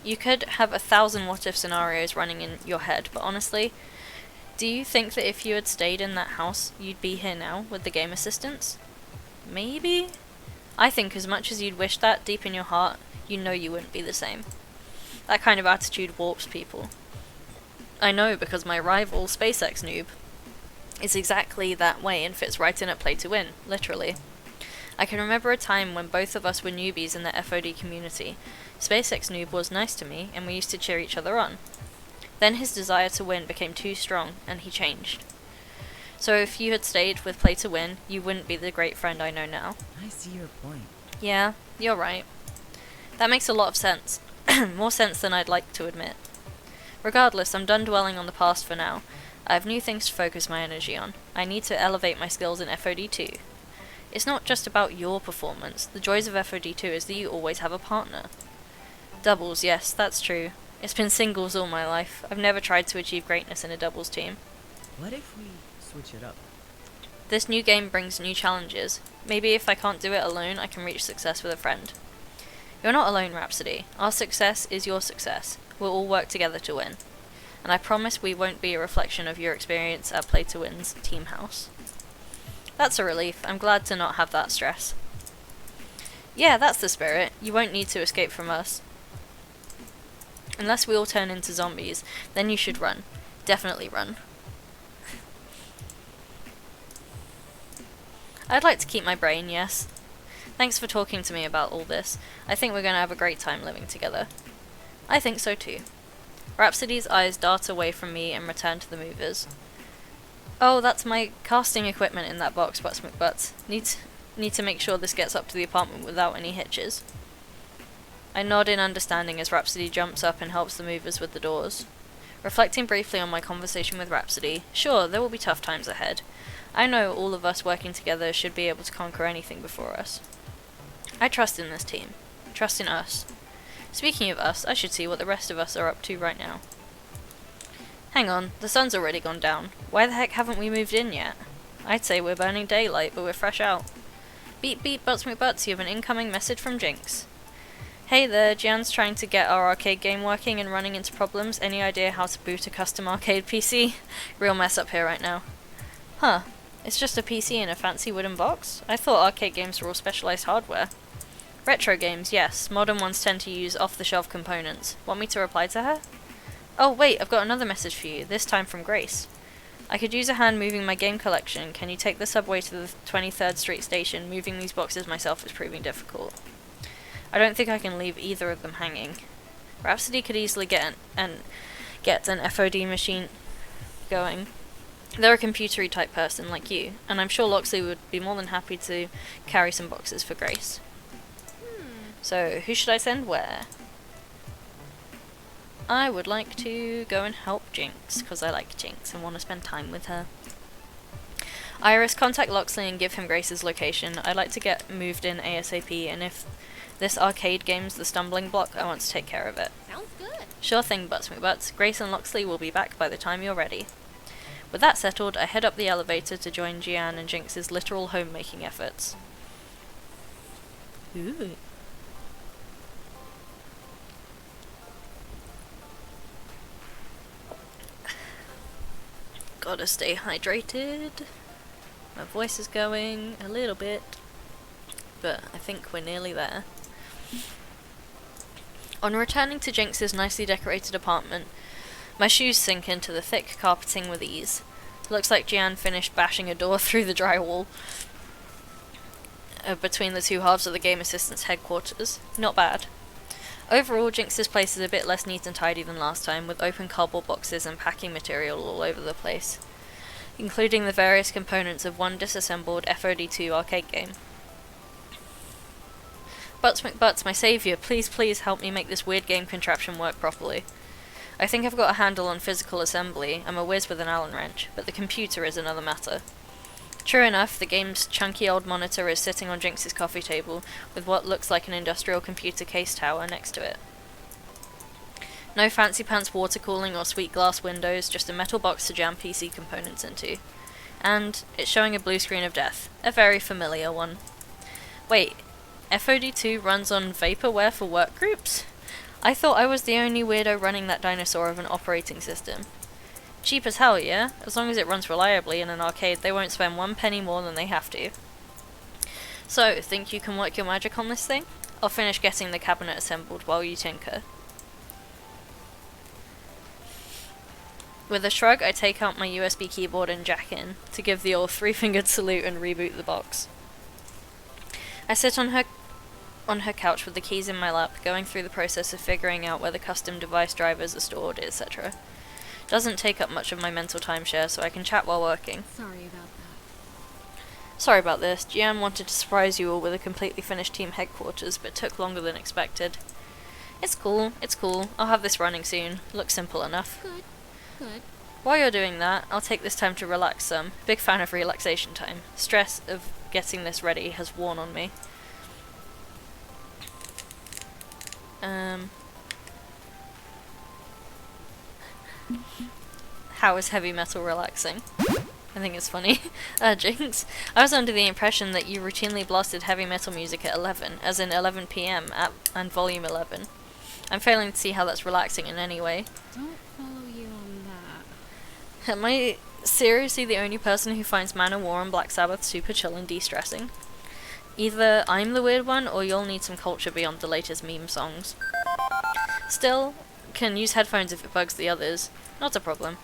You could have 1,000 what if scenarios running in your head, but honestly, do you think that if you had stayed in that house, you'd be here now with the game assistants? Maybe? I think as much as you'd wish that deep in your heart, you know you wouldn't be the same. That kind of attitude warps people. I know because my rival, SpaceX Noob, is exactly that way and fits right in at Play to Win, literally. I can remember a time when both of us were newbies in the FOD community. SpaceX Noob was nice to me, and we used to cheer each other on. Then his desire to win became too strong, and he changed. So if you had stayed with Play to Win, you wouldn't be the great friend I know now. I see your point. Yeah, you're right. That makes a lot of sense. More sense than I'd like to admit. Regardless, I'm done dwelling on the past for now. I have new things to focus my energy on. I need to elevate my skills in FOD 2. It's not just about your performance. The joys of FOD 2 is that you always have a partner. Doubles, yes, that's true. It's been singles all my life. I've never tried to achieve greatness in a doubles team. What if we switch it up? This new game brings new challenges. Maybe if I can't do it alone, I can reach success with a friend. You're not alone, Rhapsody. Our success is your success. We'll all work together to win. And I promise we won't be a reflection of your experience at Play to Win's team house. That's a relief. I'm glad to not have that stress. Yeah, that's the spirit. You won't need to escape from us. Unless we all turn into zombies, then you should run. Definitely run. I'd like to keep my brain, yes. Thanks for talking to me about all this. I think we're going to have a great time living together. I think so too. Rhapsody's eyes dart away from me and return to the movers. Oh, that's my casting equipment in that box, Butts McButts. Need to make sure this gets up to the apartment without any hitches. I nod in understanding as Rhapsody jumps up and helps the movers with the doors. Reflecting briefly on my conversation with Rhapsody, sure, there will be tough times ahead. I know all of us working together should be able to conquer anything before us. I trust in this team. Trust in us. Speaking of us, I should see what the rest of us are up to right now. Hang on, the sun's already gone down. Why the heck haven't we moved in yet? I'd say we're burning daylight, but we're fresh out. Beep beep, Butts McButts, you have an incoming message from Jynx. Hey there, Jan's trying to get our arcade game working and running into problems. Any idea how to boot a custom arcade PC? Real mess up here right now. Huh, it's just a PC in a fancy wooden box? I thought arcade games were all specialized hardware. Retro games, yes. Modern ones tend to use off-the-shelf components. Want me to reply to her? Oh wait, I've got another message for you, this time from Grace. I could use a hand moving my game collection. Can you take the subway to the 23rd Street station? Moving these boxes myself is proving difficult. I don't think I can leave either of them hanging. Rhapsody could easily get an FOD machine going. They're a computery type person like you, and I'm sure Loxley would be more than happy to carry some boxes for Grace. So, who should I send where? I would like to go and help Jynx, because I like Jynx and want to spend time with her. Iris, contact Loxley and give him Grace's location. I'd like to get moved in ASAP, and if this arcade game's the stumbling block, I want to take care of it. Sounds good. Sure thing, Butts McButts. Grace and Loxley will be back by the time you're ready. With that settled, I head up the elevator to join Gian and Jynx's literal homemaking efforts. Ooh. Gotta stay hydrated. My voice is going a little bit, but I think we're nearly there. On returning to Jynx's nicely decorated apartment, my shoes sink into the thick carpeting with ease. It looks like Gian finished bashing a door through the drywall between the two halves of the game assistant's headquarters. Not bad. Overall, Jynx's place is a bit less neat and tidy than last time, with open cardboard boxes and packing material all over the place, including the various components of one disassembled FOD2 arcade game. Butts McButts, my saviour, please help me make this weird game contraption work properly. I think I've got a handle on physical assembly. I'm a whiz with an Allen wrench, but the computer is another matter. True enough, the game's chunky old monitor is sitting on Jynx's coffee table, with what looks like an industrial computer case tower next to it. No fancy pants water cooling or sweet glass windows, just a metal box to jam PC components into. And it's showing a blue screen of death, a very familiar one. Wait, FOD2 runs on vaporware for workgroups? I thought I was the only weirdo running that dinosaur of an operating system. Cheap as hell, yeah? As long as it runs reliably in an arcade, they won't spend 1 penny more than they have to. So, think you can work your magic on this thing? I'll finish getting the cabinet assembled while you tinker. With a shrug, I take out my USB keyboard and jack in, to give the old 3-fingered salute and reboot the box. I sit on her couch with the keys in my lap, going through the process of figuring out where the custom device drivers are stored, etc. Doesn't take up much of my mental timeshare, so I can chat while working. Sorry about that. Sorry about this. GM wanted to surprise you all with a completely finished team headquarters, but took longer than expected. It's cool. I'll have this running soon. Looks simple enough. Good. While you're doing that, I'll take this time to relax some. Big fan of relaxation time. Stress of getting this ready has worn on me. How is heavy metal relaxing? I think it's funny. Jynx, I was under the impression that you routinely blasted heavy metal music at 11, as in 11 PM and volume 11. I'm failing to see how that's relaxing in any way. Don't follow you on that. Am I seriously the only person who finds Manowar and Black Sabbath super chill and de-stressing? Either I'm the weird one, or you'll need some culture beyond the latest meme songs. Still, can use headphones if it bugs the others. Not a problem.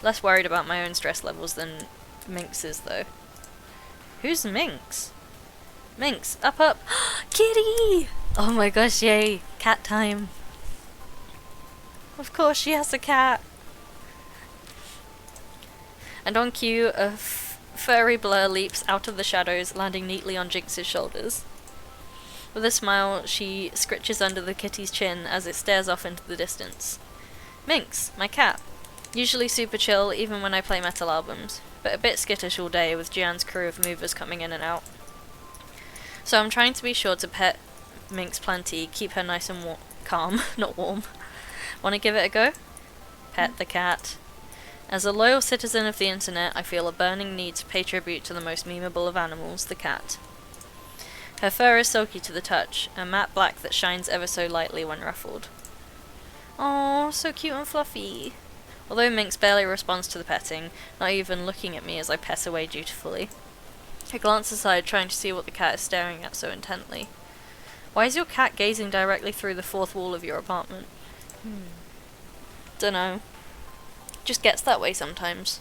Less worried about my own stress levels than Minx's, though. Who's Minx? Minx, up! Kitty! Oh my gosh, yay! Cat time. Of course she has a cat. And on cue, a furry blur leaps out of the shadows, landing neatly on Jynx's shoulders. With a smile, she scritches under the kitty's chin as it stares off into the distance. Minx, my cat. Usually super chill, even when I play metal albums, but a bit skittish all day with Gian's crew of movers coming in and out. So I'm trying to be sure to Minx plenty, keep her nice and calm, not warm. Wanna give it a go? Pet the cat. As a loyal citizen of the internet, I feel a burning need to pay tribute to the most memeable of animals, the cat. Her fur is silky to the touch, a matte black that shines ever so lightly when ruffled. Oh, so cute and fluffy. Although Minx barely responds to the petting, not even looking at me as I pet away dutifully. I glance aside, trying to see what the cat is staring at so intently. Why is your cat gazing directly through the fourth wall of your apartment? Dunno. Just gets that way sometimes.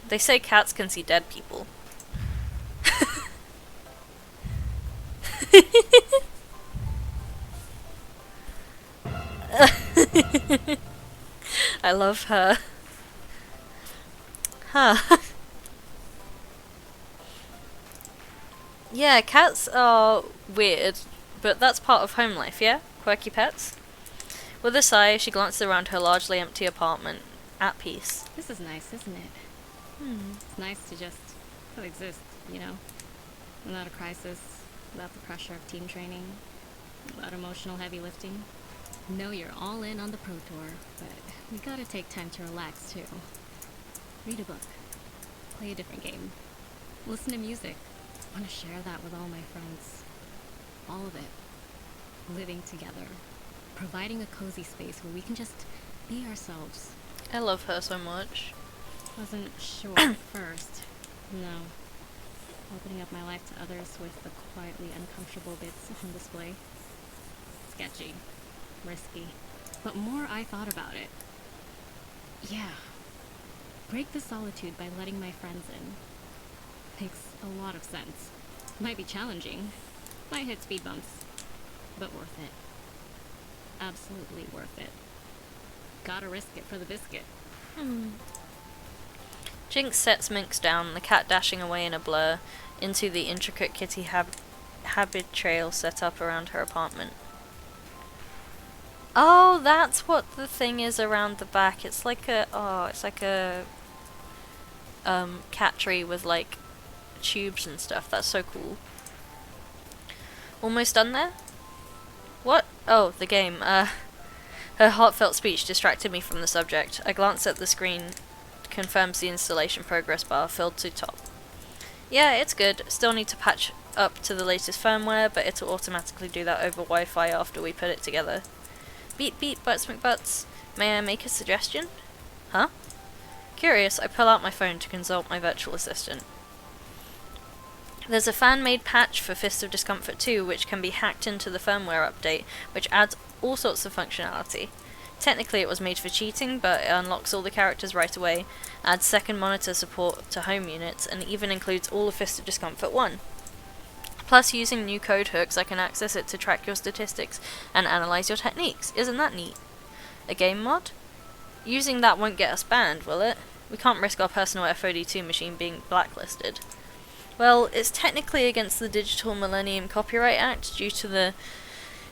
They say cats can see dead people. I love her. Huh. Yeah, cats are weird, but that's part of home life, yeah? Quirky pets? With a sigh, she glances around her largely empty apartment, at peace. This is nice, isn't it? It's nice to just coexist, you know? Without a crisis, without the pressure of team training, without emotional heavy lifting. Know you're all in on the pro tour, but we gotta take time to relax too. Read a book, play a different game, listen to music. I want to share that with all my friends. All of it. Living together. Providing a cozy space where we can just be ourselves. I love her so much. Wasn't sure at first. No. Opening up my life to others with the quietly uncomfortable bits on display. Sketchy. Risky. But more I thought about it. Yeah. Break the solitude by letting my friends in. Makes a lot of sense. Might be challenging. Might hit speed bumps. But worth it. Absolutely worth it. Gotta risk it for the biscuit. Jynx sets Minx down, the cat dashing away in a blur into the intricate kitty habit trail set up around her apartment. Oh, that's what the thing is around the back. It's like a cat tree with like tubes and stuff. That's so cool. Almost done there? What? Oh, the game. Her heartfelt speech distracted me from the subject. I glanced at the screen. Confirms the installation progress bar filled to top. Yeah, it's good. Still need to patch up to the latest firmware, but it'll automatically do that over Wi-Fi after we put it together. Beep beep, butts McButts. May I make a suggestion? Huh? Curious, I pull out my phone to consult my virtual assistant. There's a fan-made patch for Fist of Discomfort 2 which can be hacked into the firmware update, which adds all sorts of functionality. Technically it was made for cheating, but it unlocks all the characters right away, adds second monitor support to home units, and even includes all of Fist of Discomfort 1. Plus, using new code hooks, I can access it to track your statistics and analyze your techniques. Isn't that neat? A game mod? Using that won't get us banned, will it? We can't risk our personal FOD2 machine being blacklisted. Well, it's technically against the Digital Millennium Copyright Act due to the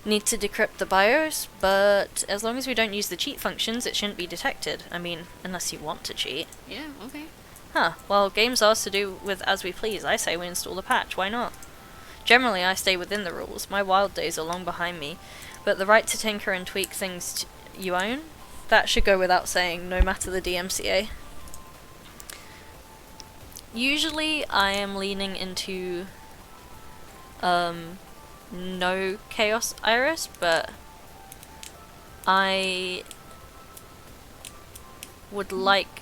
need to decrypt the BIOS, but as long as we don't use the cheat functions, it shouldn't be detected. I mean, unless you want to cheat. Yeah, okay. Huh, well, games are to do with as we please. I say we install the patch, why not? Generally, I stay within the rules. My wild days are long behind me, but the right to tinker and tweak things you own? That should go without saying, no matter the DMCA. Usually, I am leaning into no Chaos Iris, but I would like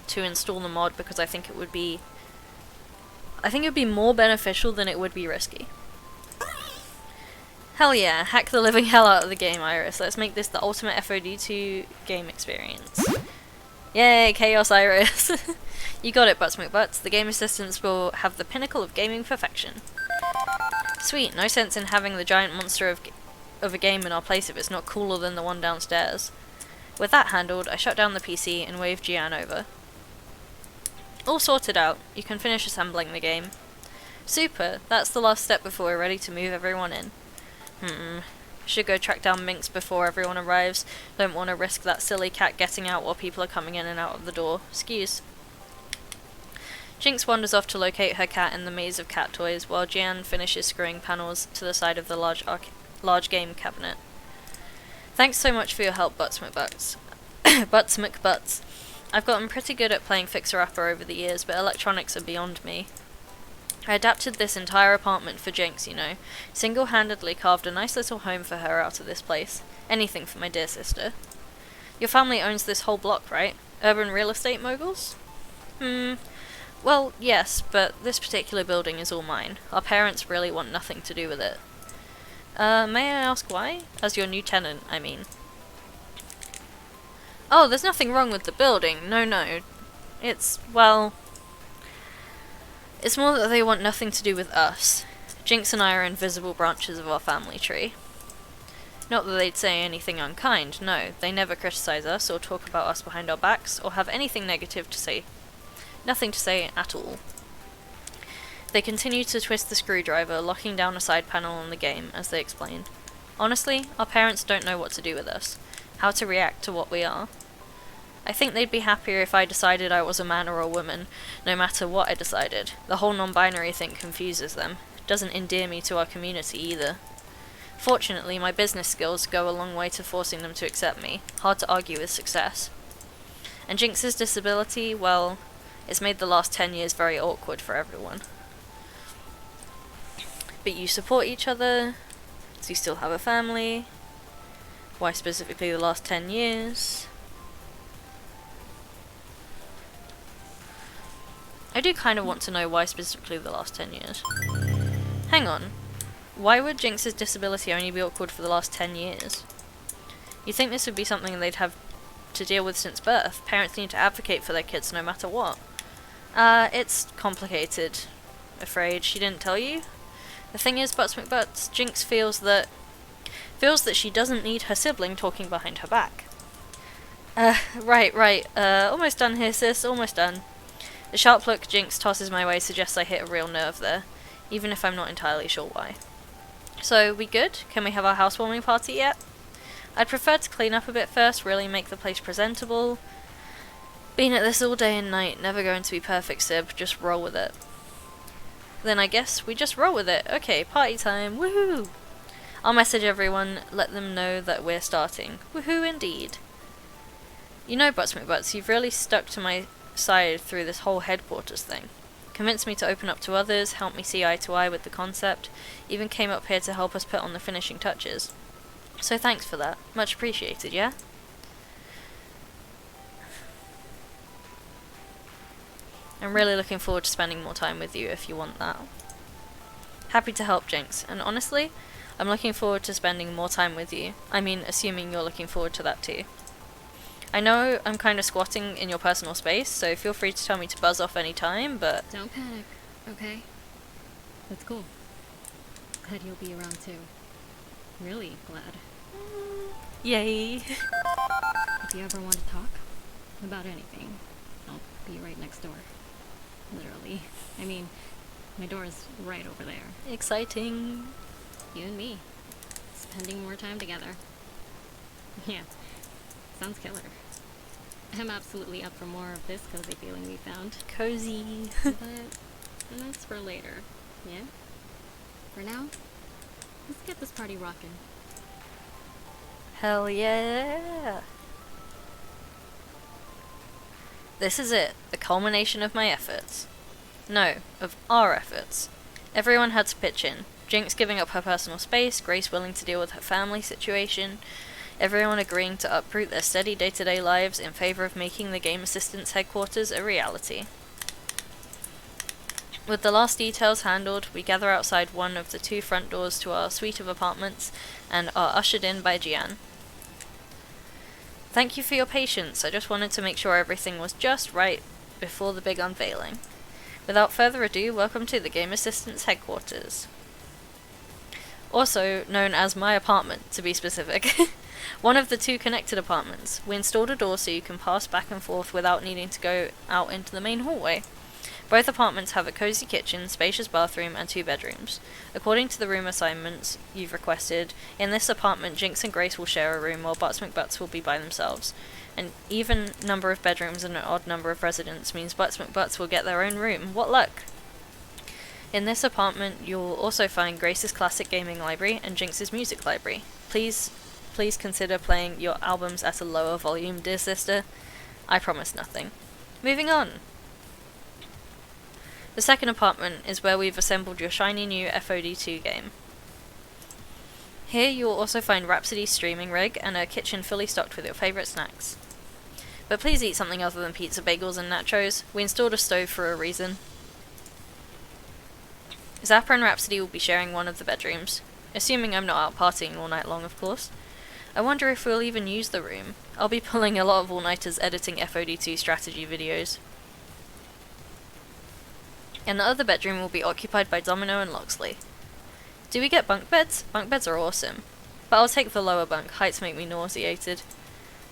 to install the mod because I think it would be more beneficial than it would be risky. Hell yeah, hack the living hell out of the game, Iris. Let's make this the ultimate FOD2 game experience. Yay, Chaos Iris! You got it, Butts McButts. The game assistants will have the pinnacle of gaming perfection. Sweet, no sense in having the giant monster of a game in our place if it's not cooler than the one downstairs. With that handled, I shut down the PC and waved Gian over. All sorted out. You can finish assembling the game. Super, that's the last step before we're ready to move everyone in. Should go track down Minx before everyone arrives. Don't want to risk that silly cat getting out while people are coming in and out of the door. Excuse. Jynx wanders off to locate her cat in the maze of cat toys, while Jian finishes screwing panels to the side of the large game cabinet. Thanks so much for your help, Butts McButts. Butts McButts. I've gotten pretty good at playing fixer-upper over the years, but electronics are beyond me. I adapted this entire apartment for Jynx, you know. Single-handedly carved a nice little home for her out of this place. Anything for my dear sister. Your family owns this whole block, right? Urban real estate moguls? Well, yes, but this particular building is all mine. Our parents really want nothing to do with it. May I ask why? As your new tenant, I mean. Oh, there's nothing wrong with the building. No. It's, well... It's more that they want nothing to do with us. Jynx and I are invisible branches of our family tree. Not that they'd say anything unkind, no. They never criticize us, or talk about us behind our backs, or have anything negative to say. Nothing to say at all. They continue to twist the screwdriver, locking down a side panel on the game, as they explained. Honestly, our parents don't know what to do with us. How to react to what we are. I think they'd be happier if I decided I was a man or a woman, no matter what I decided. The whole non-binary thing confuses them. Doesn't endear me to our community either. Fortunately, my business skills go a long way to forcing them to accept me. Hard to argue with success. And Jynx's disability, well, it's made the last 10 years very awkward for everyone. But you support each other? Do you still have a family? Why specifically the last 10 years? I do kind of want to know why specifically the last 10 years. Hang on. Why would Jynx's disability only be awkward for the last 10 years? You'd think this would be something they'd have to deal with since birth. Parents need to advocate for their kids no matter what. It's complicated. Afraid she didn't tell you? The thing is, Butts McButts, Jynx feels that she doesn't need her sibling talking behind her back. Right. Almost done here, sis, almost done. The sharp look Jynx tosses my way suggests I hit a real nerve there, even if I'm not entirely sure why. So, we good? Can we have our housewarming party yet? I'd prefer to clean up a bit first, really make the place presentable. Been at this all day and night, never going to be perfect, Sib, just roll with it. Then I guess we just roll with it. Okay, party time, woohoo! I'll message everyone, let them know that we're starting. Woohoo indeed. You know, Butts McButts, you've really stuck to my side through this whole headquarters thing. Convinced me to open up to others, helped me see eye to eye with the concept, even came up here to help us put on the finishing touches. So thanks for that. Much appreciated, yeah? I'm really looking forward to spending more time with you if you want that. Happy to help, Jynx, and honestly, I'm looking forward to spending more time with you. I mean, assuming you're looking forward to that too. I know I'm kind of squatting in your personal space, so feel free to tell me to buzz off any time, but... Don't panic, okay? That's cool. Glad you'll be around too. Really glad. Yay! If you ever want to talk about anything, I'll be right next door. Literally. I mean, my door is right over there. Exciting. You and me. Spending more time together. Yeah. Sounds killer. I'm absolutely up for more of this cozy feeling we found. Cozy. But that's for later, yeah? For now, let's get this party rockin'. Hell yeah! This is it, the culmination of my efforts. No, of our efforts. Everyone had to pitch in. Jynx giving up her personal space, Grace willing to deal with her family situation, everyone agreeing to uproot their steady day-to-day lives in favor of making the Game Assistant's headquarters a reality. With the last details handled, we gather outside one of the 2 front doors to our suite of apartments and are ushered in by Jian. Thank you for your patience, I just wanted to make sure everything was just right before the big unveiling. Without further ado, welcome to the Game Assistant's headquarters. Also known as my apartment, to be specific. One of the 2 connected apartments. We installed a door so you can pass back and forth without needing to go out into the main hallway. Both apartments have a cozy kitchen, spacious bathroom, and 2 bedrooms. According to the room assignments you've requested, in this apartment, Jynx and Grace will share a room, while Butts McButts will be by themselves. An even number of bedrooms and an odd number of residents means Butts McButts will get their own room. What luck! In this apartment, you'll also find Grace's classic gaming library and Jynx's music library. Please consider playing your albums at a lower volume, dear sister. I promise nothing. Moving on! The second apartment is where we've assembled your shiny new FOD2 game. Here you'll also find Rhapsody's streaming rig and a kitchen fully stocked with your favourite snacks. But please eat something other than pizza, bagels and nachos. We installed a stove for a reason. Zappa and Rhapsody will be sharing one of the bedrooms. Assuming I'm not out partying all night long, of course. I wonder if we'll even use the room. I'll be pulling a lot of all-nighters editing FOD2 strategy videos. And the other bedroom will be occupied by Domino and Loxley. Do we get bunk beds? Bunk beds are awesome. But I'll take the lower bunk, heights make me nauseated.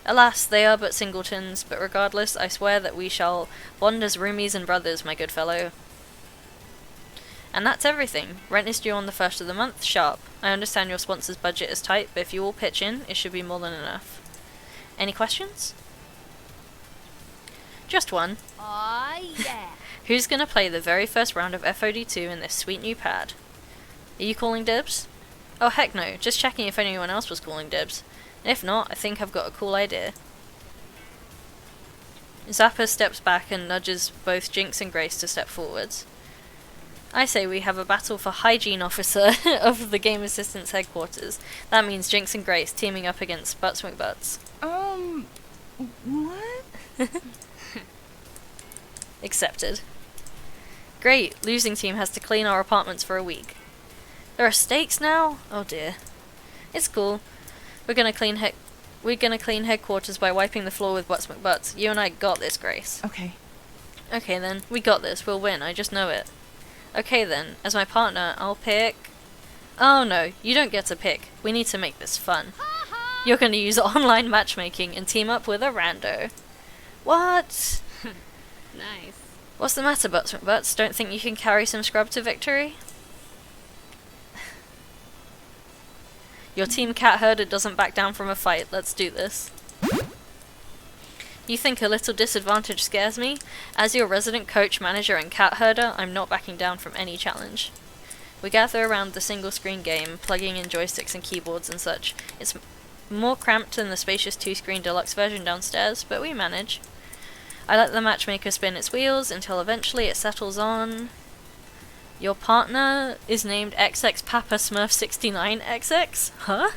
Alas, they are but singletons, but regardless, I swear that we shall bond as roomies and brothers, my good fellow. And that's everything. Rent is due on the 1st of the month, sharp. I understand your sponsor's budget is tight, but if you all pitch in, it should be more than enough. Any questions? Just one. Aw, yeah. Who's gonna play the very first round of FOD2 in this sweet new pad? Are you calling dibs? Oh heck no, just checking if anyone else was calling dibs. And if not, I think I've got a cool idea. Zappa steps back and nudges both Jynx and Grace to step forwards. I say we have a battle for hygiene officer of the Game Assistant's headquarters. That means Jynx and Grace teaming up against Butts McButts. What? Accepted. Great, losing team has to clean our apartments for a week. There are stakes now? Oh dear. It's cool. We're gonna clean headquarters by wiping the floor with Butts McButts. You and I got this, Grace. Okay. Okay then, we got this. We'll win. I just know it. Okay then, as my partner, I'll pick... Oh no, you don't get to pick. We need to make this fun. You're gonna use online matchmaking and team up with a rando. What? Nice. What's the matter, Butts McButts? Don't think you can carry some scrub to victory? Your team cat herder doesn't back down from a fight. Let's do this. You think a little disadvantage scares me? As your resident coach, manager, and cat herder, I'm not backing down from any challenge. We gather around the single-screen game, plugging in joysticks and keyboards and such. It's more cramped than the spacious 2-screen deluxe version downstairs, but we manage. I let the matchmaker spin its wheels until eventually it settles on... Your partner is named XX Papa Smurf 69XX? Huh?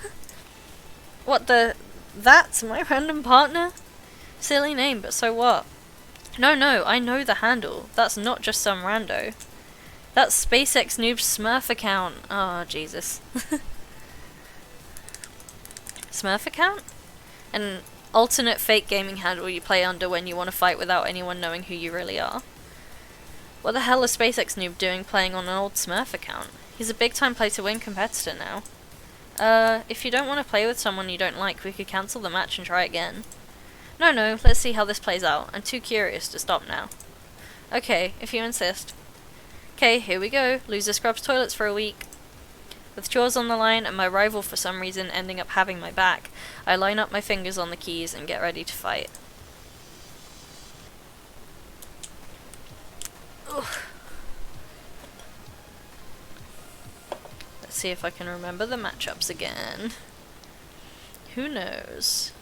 What the... That's my random partner? Silly name, but so what? No, I know the handle. That's not just some rando. That's SpaceX Noob's Smurf account. Oh, Jesus. Smurf account? An alternate fake gaming handle you play under when you want to fight without anyone knowing who you really are. What the hell is SpaceX Noob doing playing on an old Smurf account? He's a big-time play-to-win competitor now. If you don't want to play with someone you don't like, we could cancel the match and try again. No, let's see how this plays out. I'm too curious to stop now. Okay, if you insist. Okay, here we go. Loser scrubs toilets for a week. With chores on the line and my rival for some reason ending up having my back, I line up my fingers on the keys and get ready to fight. Ugh. Let's see if I can remember the matchups again. Who knows?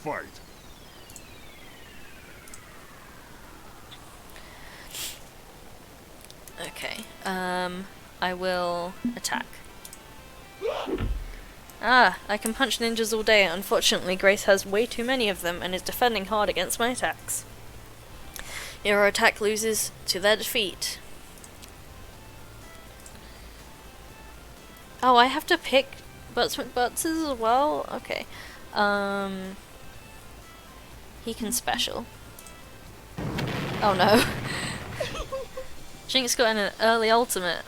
Fight. Okay, I will attack. Ah, I can punch ninjas all day. Unfortunately, Grace has way too many of them and is defending hard against my attacks. Your attack loses to their defeat. Oh, I have to pick Butts McButts as well? Okay. He can special. Oh no. Jynx got in an early ultimate.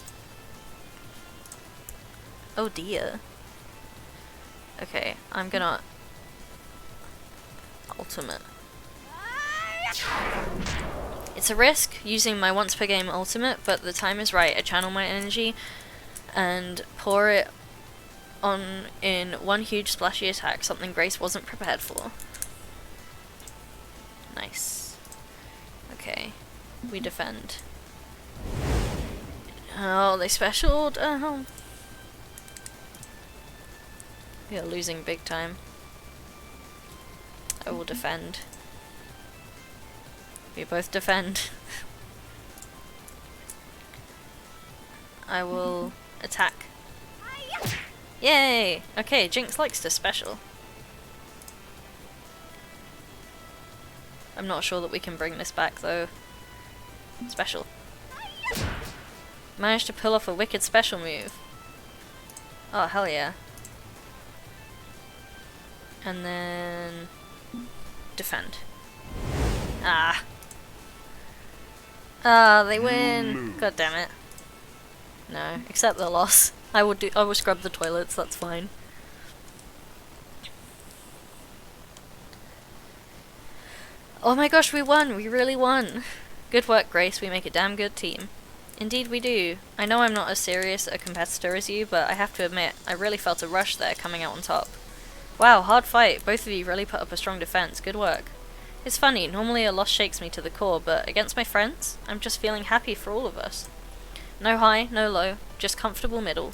Oh dear. Okay, I'm gonna... Ultimate. It's a risk using my once per game ultimate, but the time is right. I channel my energy and pour it on in one huge splashy attack, something Grace wasn't prepared for. Nice. Okay, we defend. Oh, they specialed? Oh. We are losing big time. I will defend. We both defend. I will attack. Yay! Okay, Jynx likes to special. I'm not sure that we can bring this back though. Special. Managed to pull off a wicked special move. Oh, hell yeah. And then defend. Ah. Ah, they win. God damn it. No, accept the loss. I will scrub the toilets, that's fine. Oh my gosh, we won! We really won! Good work, Grace, we make a damn good team. Indeed we do. I know I'm not as serious a competitor as you, but I have to admit, I really felt a rush there coming out on top. Wow, hard fight. Both of you really put up a strong defense. Good work. It's funny, normally a loss shakes me to the core, but against my friends, I'm just feeling happy for all of us. No high, no low, just comfortable middle.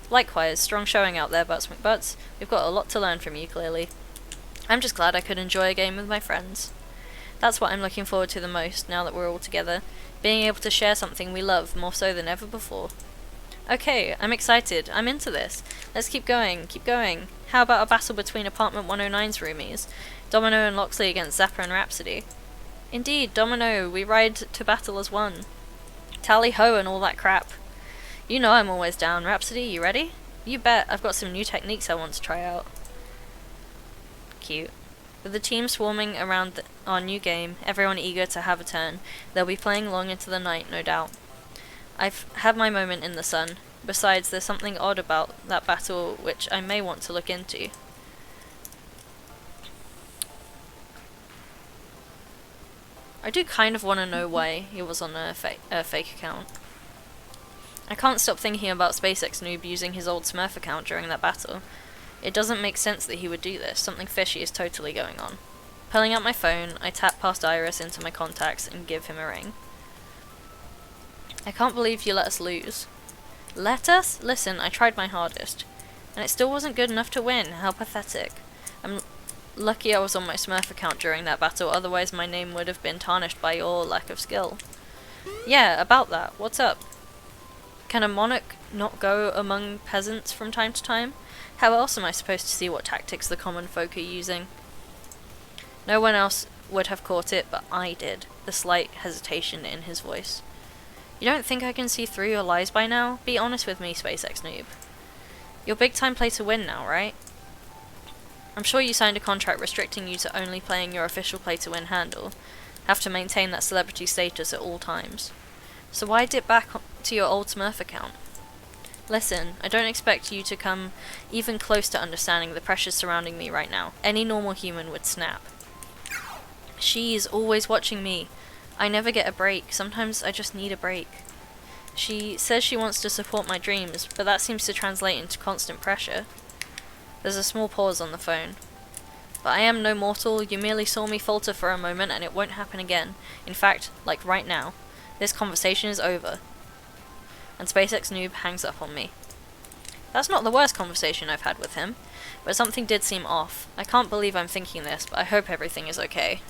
Likewise, strong showing out there, Butts McButts. We've got a lot to learn from you, clearly. I'm just glad I could enjoy a game with my friends. That's what I'm looking forward to the most, now that we're all together. Being able to share something we love, more so than ever before. Okay, I'm excited. I'm into this. Let's keep going, keep going. How about a battle between Apartment 109's roomies? Domino and Loxley against Zappa and Rhapsody. Indeed, Domino, we ride to battle as one. Tally-ho and all that crap. You know I'm always down. Rhapsody, you ready? You bet. I've got some new techniques I want to try out. Cute. With the team swarming around our new game, everyone eager to have a turn, they'll be playing long into the night, no doubt. I've had my moment in the sun. Besides, there's something odd about that battle which I may want to look into. I do kind of want to know why he was on a fake account. I can't stop thinking about SpaceX Noob using his old Smurf account during that battle. It doesn't make sense that he would do this. Something fishy is totally going on. Pulling out my phone, I tap past Iris into my contacts and give him a ring. I can't believe you let us lose. Let us? Listen, I tried my hardest. And it still wasn't good enough to win. How pathetic. I'm lucky I was on my Smurf account during that battle, otherwise my name would have been tarnished by your lack of skill. Yeah, about that. What's up? Can a monarch not go among peasants from time to time? How else am I supposed to see what tactics the common folk are using? No one else would have caught it, but I did. The slight hesitation in his voice. You don't think I can see through your lies by now? Be honest with me, SpaceX Noob. You're big time play to win now, right? I'm sure you signed a contract restricting you to only playing your official play to win handle. Have to maintain that celebrity status at all times. So why dip back to your old Smurf account? Listen, I don't expect you to come even close to understanding the pressures surrounding me right now. Any normal human would snap. She's always watching me. I never get a break. Sometimes I just need a break. She says she wants to support my dreams, but that seems to translate into constant pressure. There's a small pause on the phone. But I am no mortal. You merely saw me falter for a moment and it won't happen again. In fact, like right now. This conversation is over. And SpaceX Noob hangs up on me. That's not the worst conversation I've had with him, but something did seem off. I can't believe I'm thinking this, but I hope everything is okay.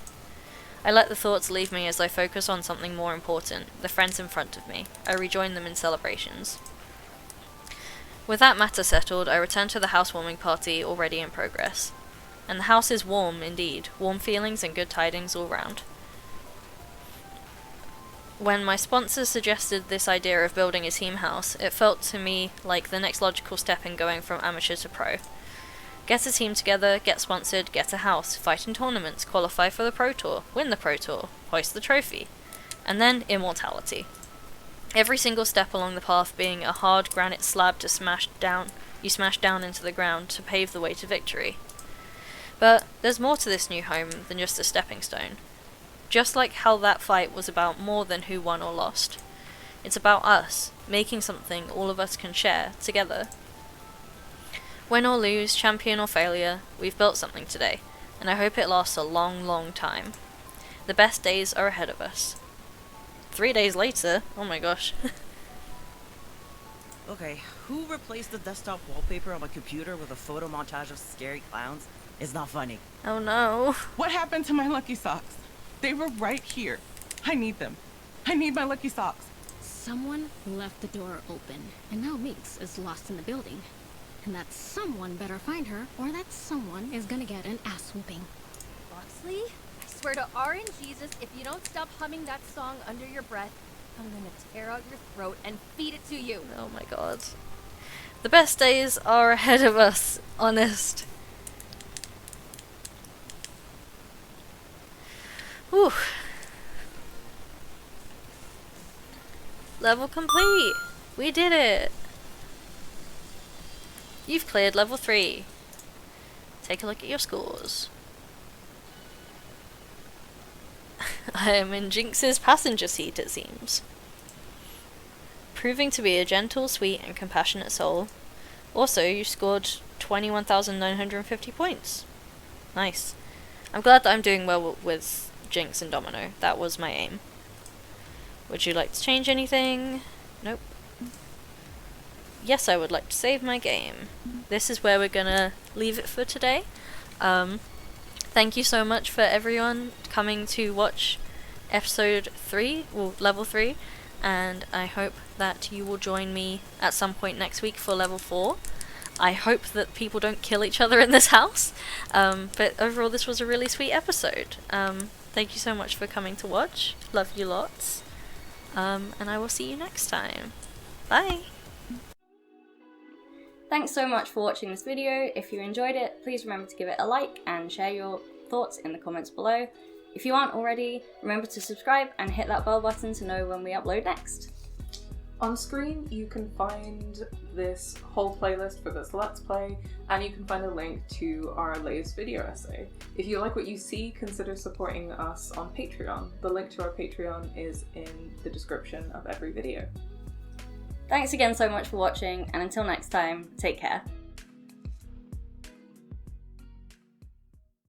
I let the thoughts leave me as I focus on something more important, the friends in front of me. I rejoin them in celebrations. With that matter settled, I return to the housewarming party already in progress. And the house is warm indeed, warm feelings and good tidings all round. When my sponsors suggested this idea of building a team house, it felt to me like the next logical step in going from amateur to pro. Get a team together, get sponsored, get a house, fight in tournaments, qualify for the Pro Tour, win the Pro Tour, hoist the trophy, and then immortality. Every single step along the path being a hard granite slab to smash down into the ground to pave the way to victory. But there's more to this new home than just a stepping stone. Just like how that fight was about more than who won or lost. It's about us, making something all of us can share, together. Win or lose, champion or failure, we've built something today, and I hope it lasts a long, long time. The best days are ahead of us. 3 days later? Oh my gosh. Okay, who replaced the desktop wallpaper on my computer with a photo montage of scary clowns? It's not funny. Oh no. What happened to my lucky socks? They were right here. I need them. I need my lucky socks. Someone left the door open, and now Minx is lost in the building. And that someone better find her, or that someone is gonna get an ass whooping. Loxley, I swear to RNGesus, if you don't stop humming that song under your breath, I'm gonna tear out your throat and feed it to you. Oh my god. The best days are ahead of us, honest. Whew. Level complete! We did it! You've cleared level 3. Take a look at your scores. I am in Jynx's passenger seat, it seems. Proving to be a gentle, sweet, and compassionate soul. Also, you scored 21,950 points. Nice. I'm glad that I'm doing well with Jynx and Domino. That was my aim. Would you like to change anything? Nope. Yes, I would like to save my game. This is where we're gonna leave it for today. Thank you so much for everyone coming to watch episode 3, well, level 3, and I hope that you will join me at some point next week for level 4. I hope that people don't kill each other in this house, but overall this was a really sweet episode. Thank you so much for coming to watch. Love you lots. And I will see you next time. Bye! Thanks so much for watching this video. If you enjoyed it, please remember to give it a like and share your thoughts in the comments below. If you aren't already, remember to subscribe and hit that bell button to know when we upload next. On screen you can find this whole playlist for this Let's Play, and you can find a link to our latest video essay. If you like what you see, consider supporting us on Patreon. The link to our Patreon is in the description of every video. Thanks again so much for watching, and until next time, take care.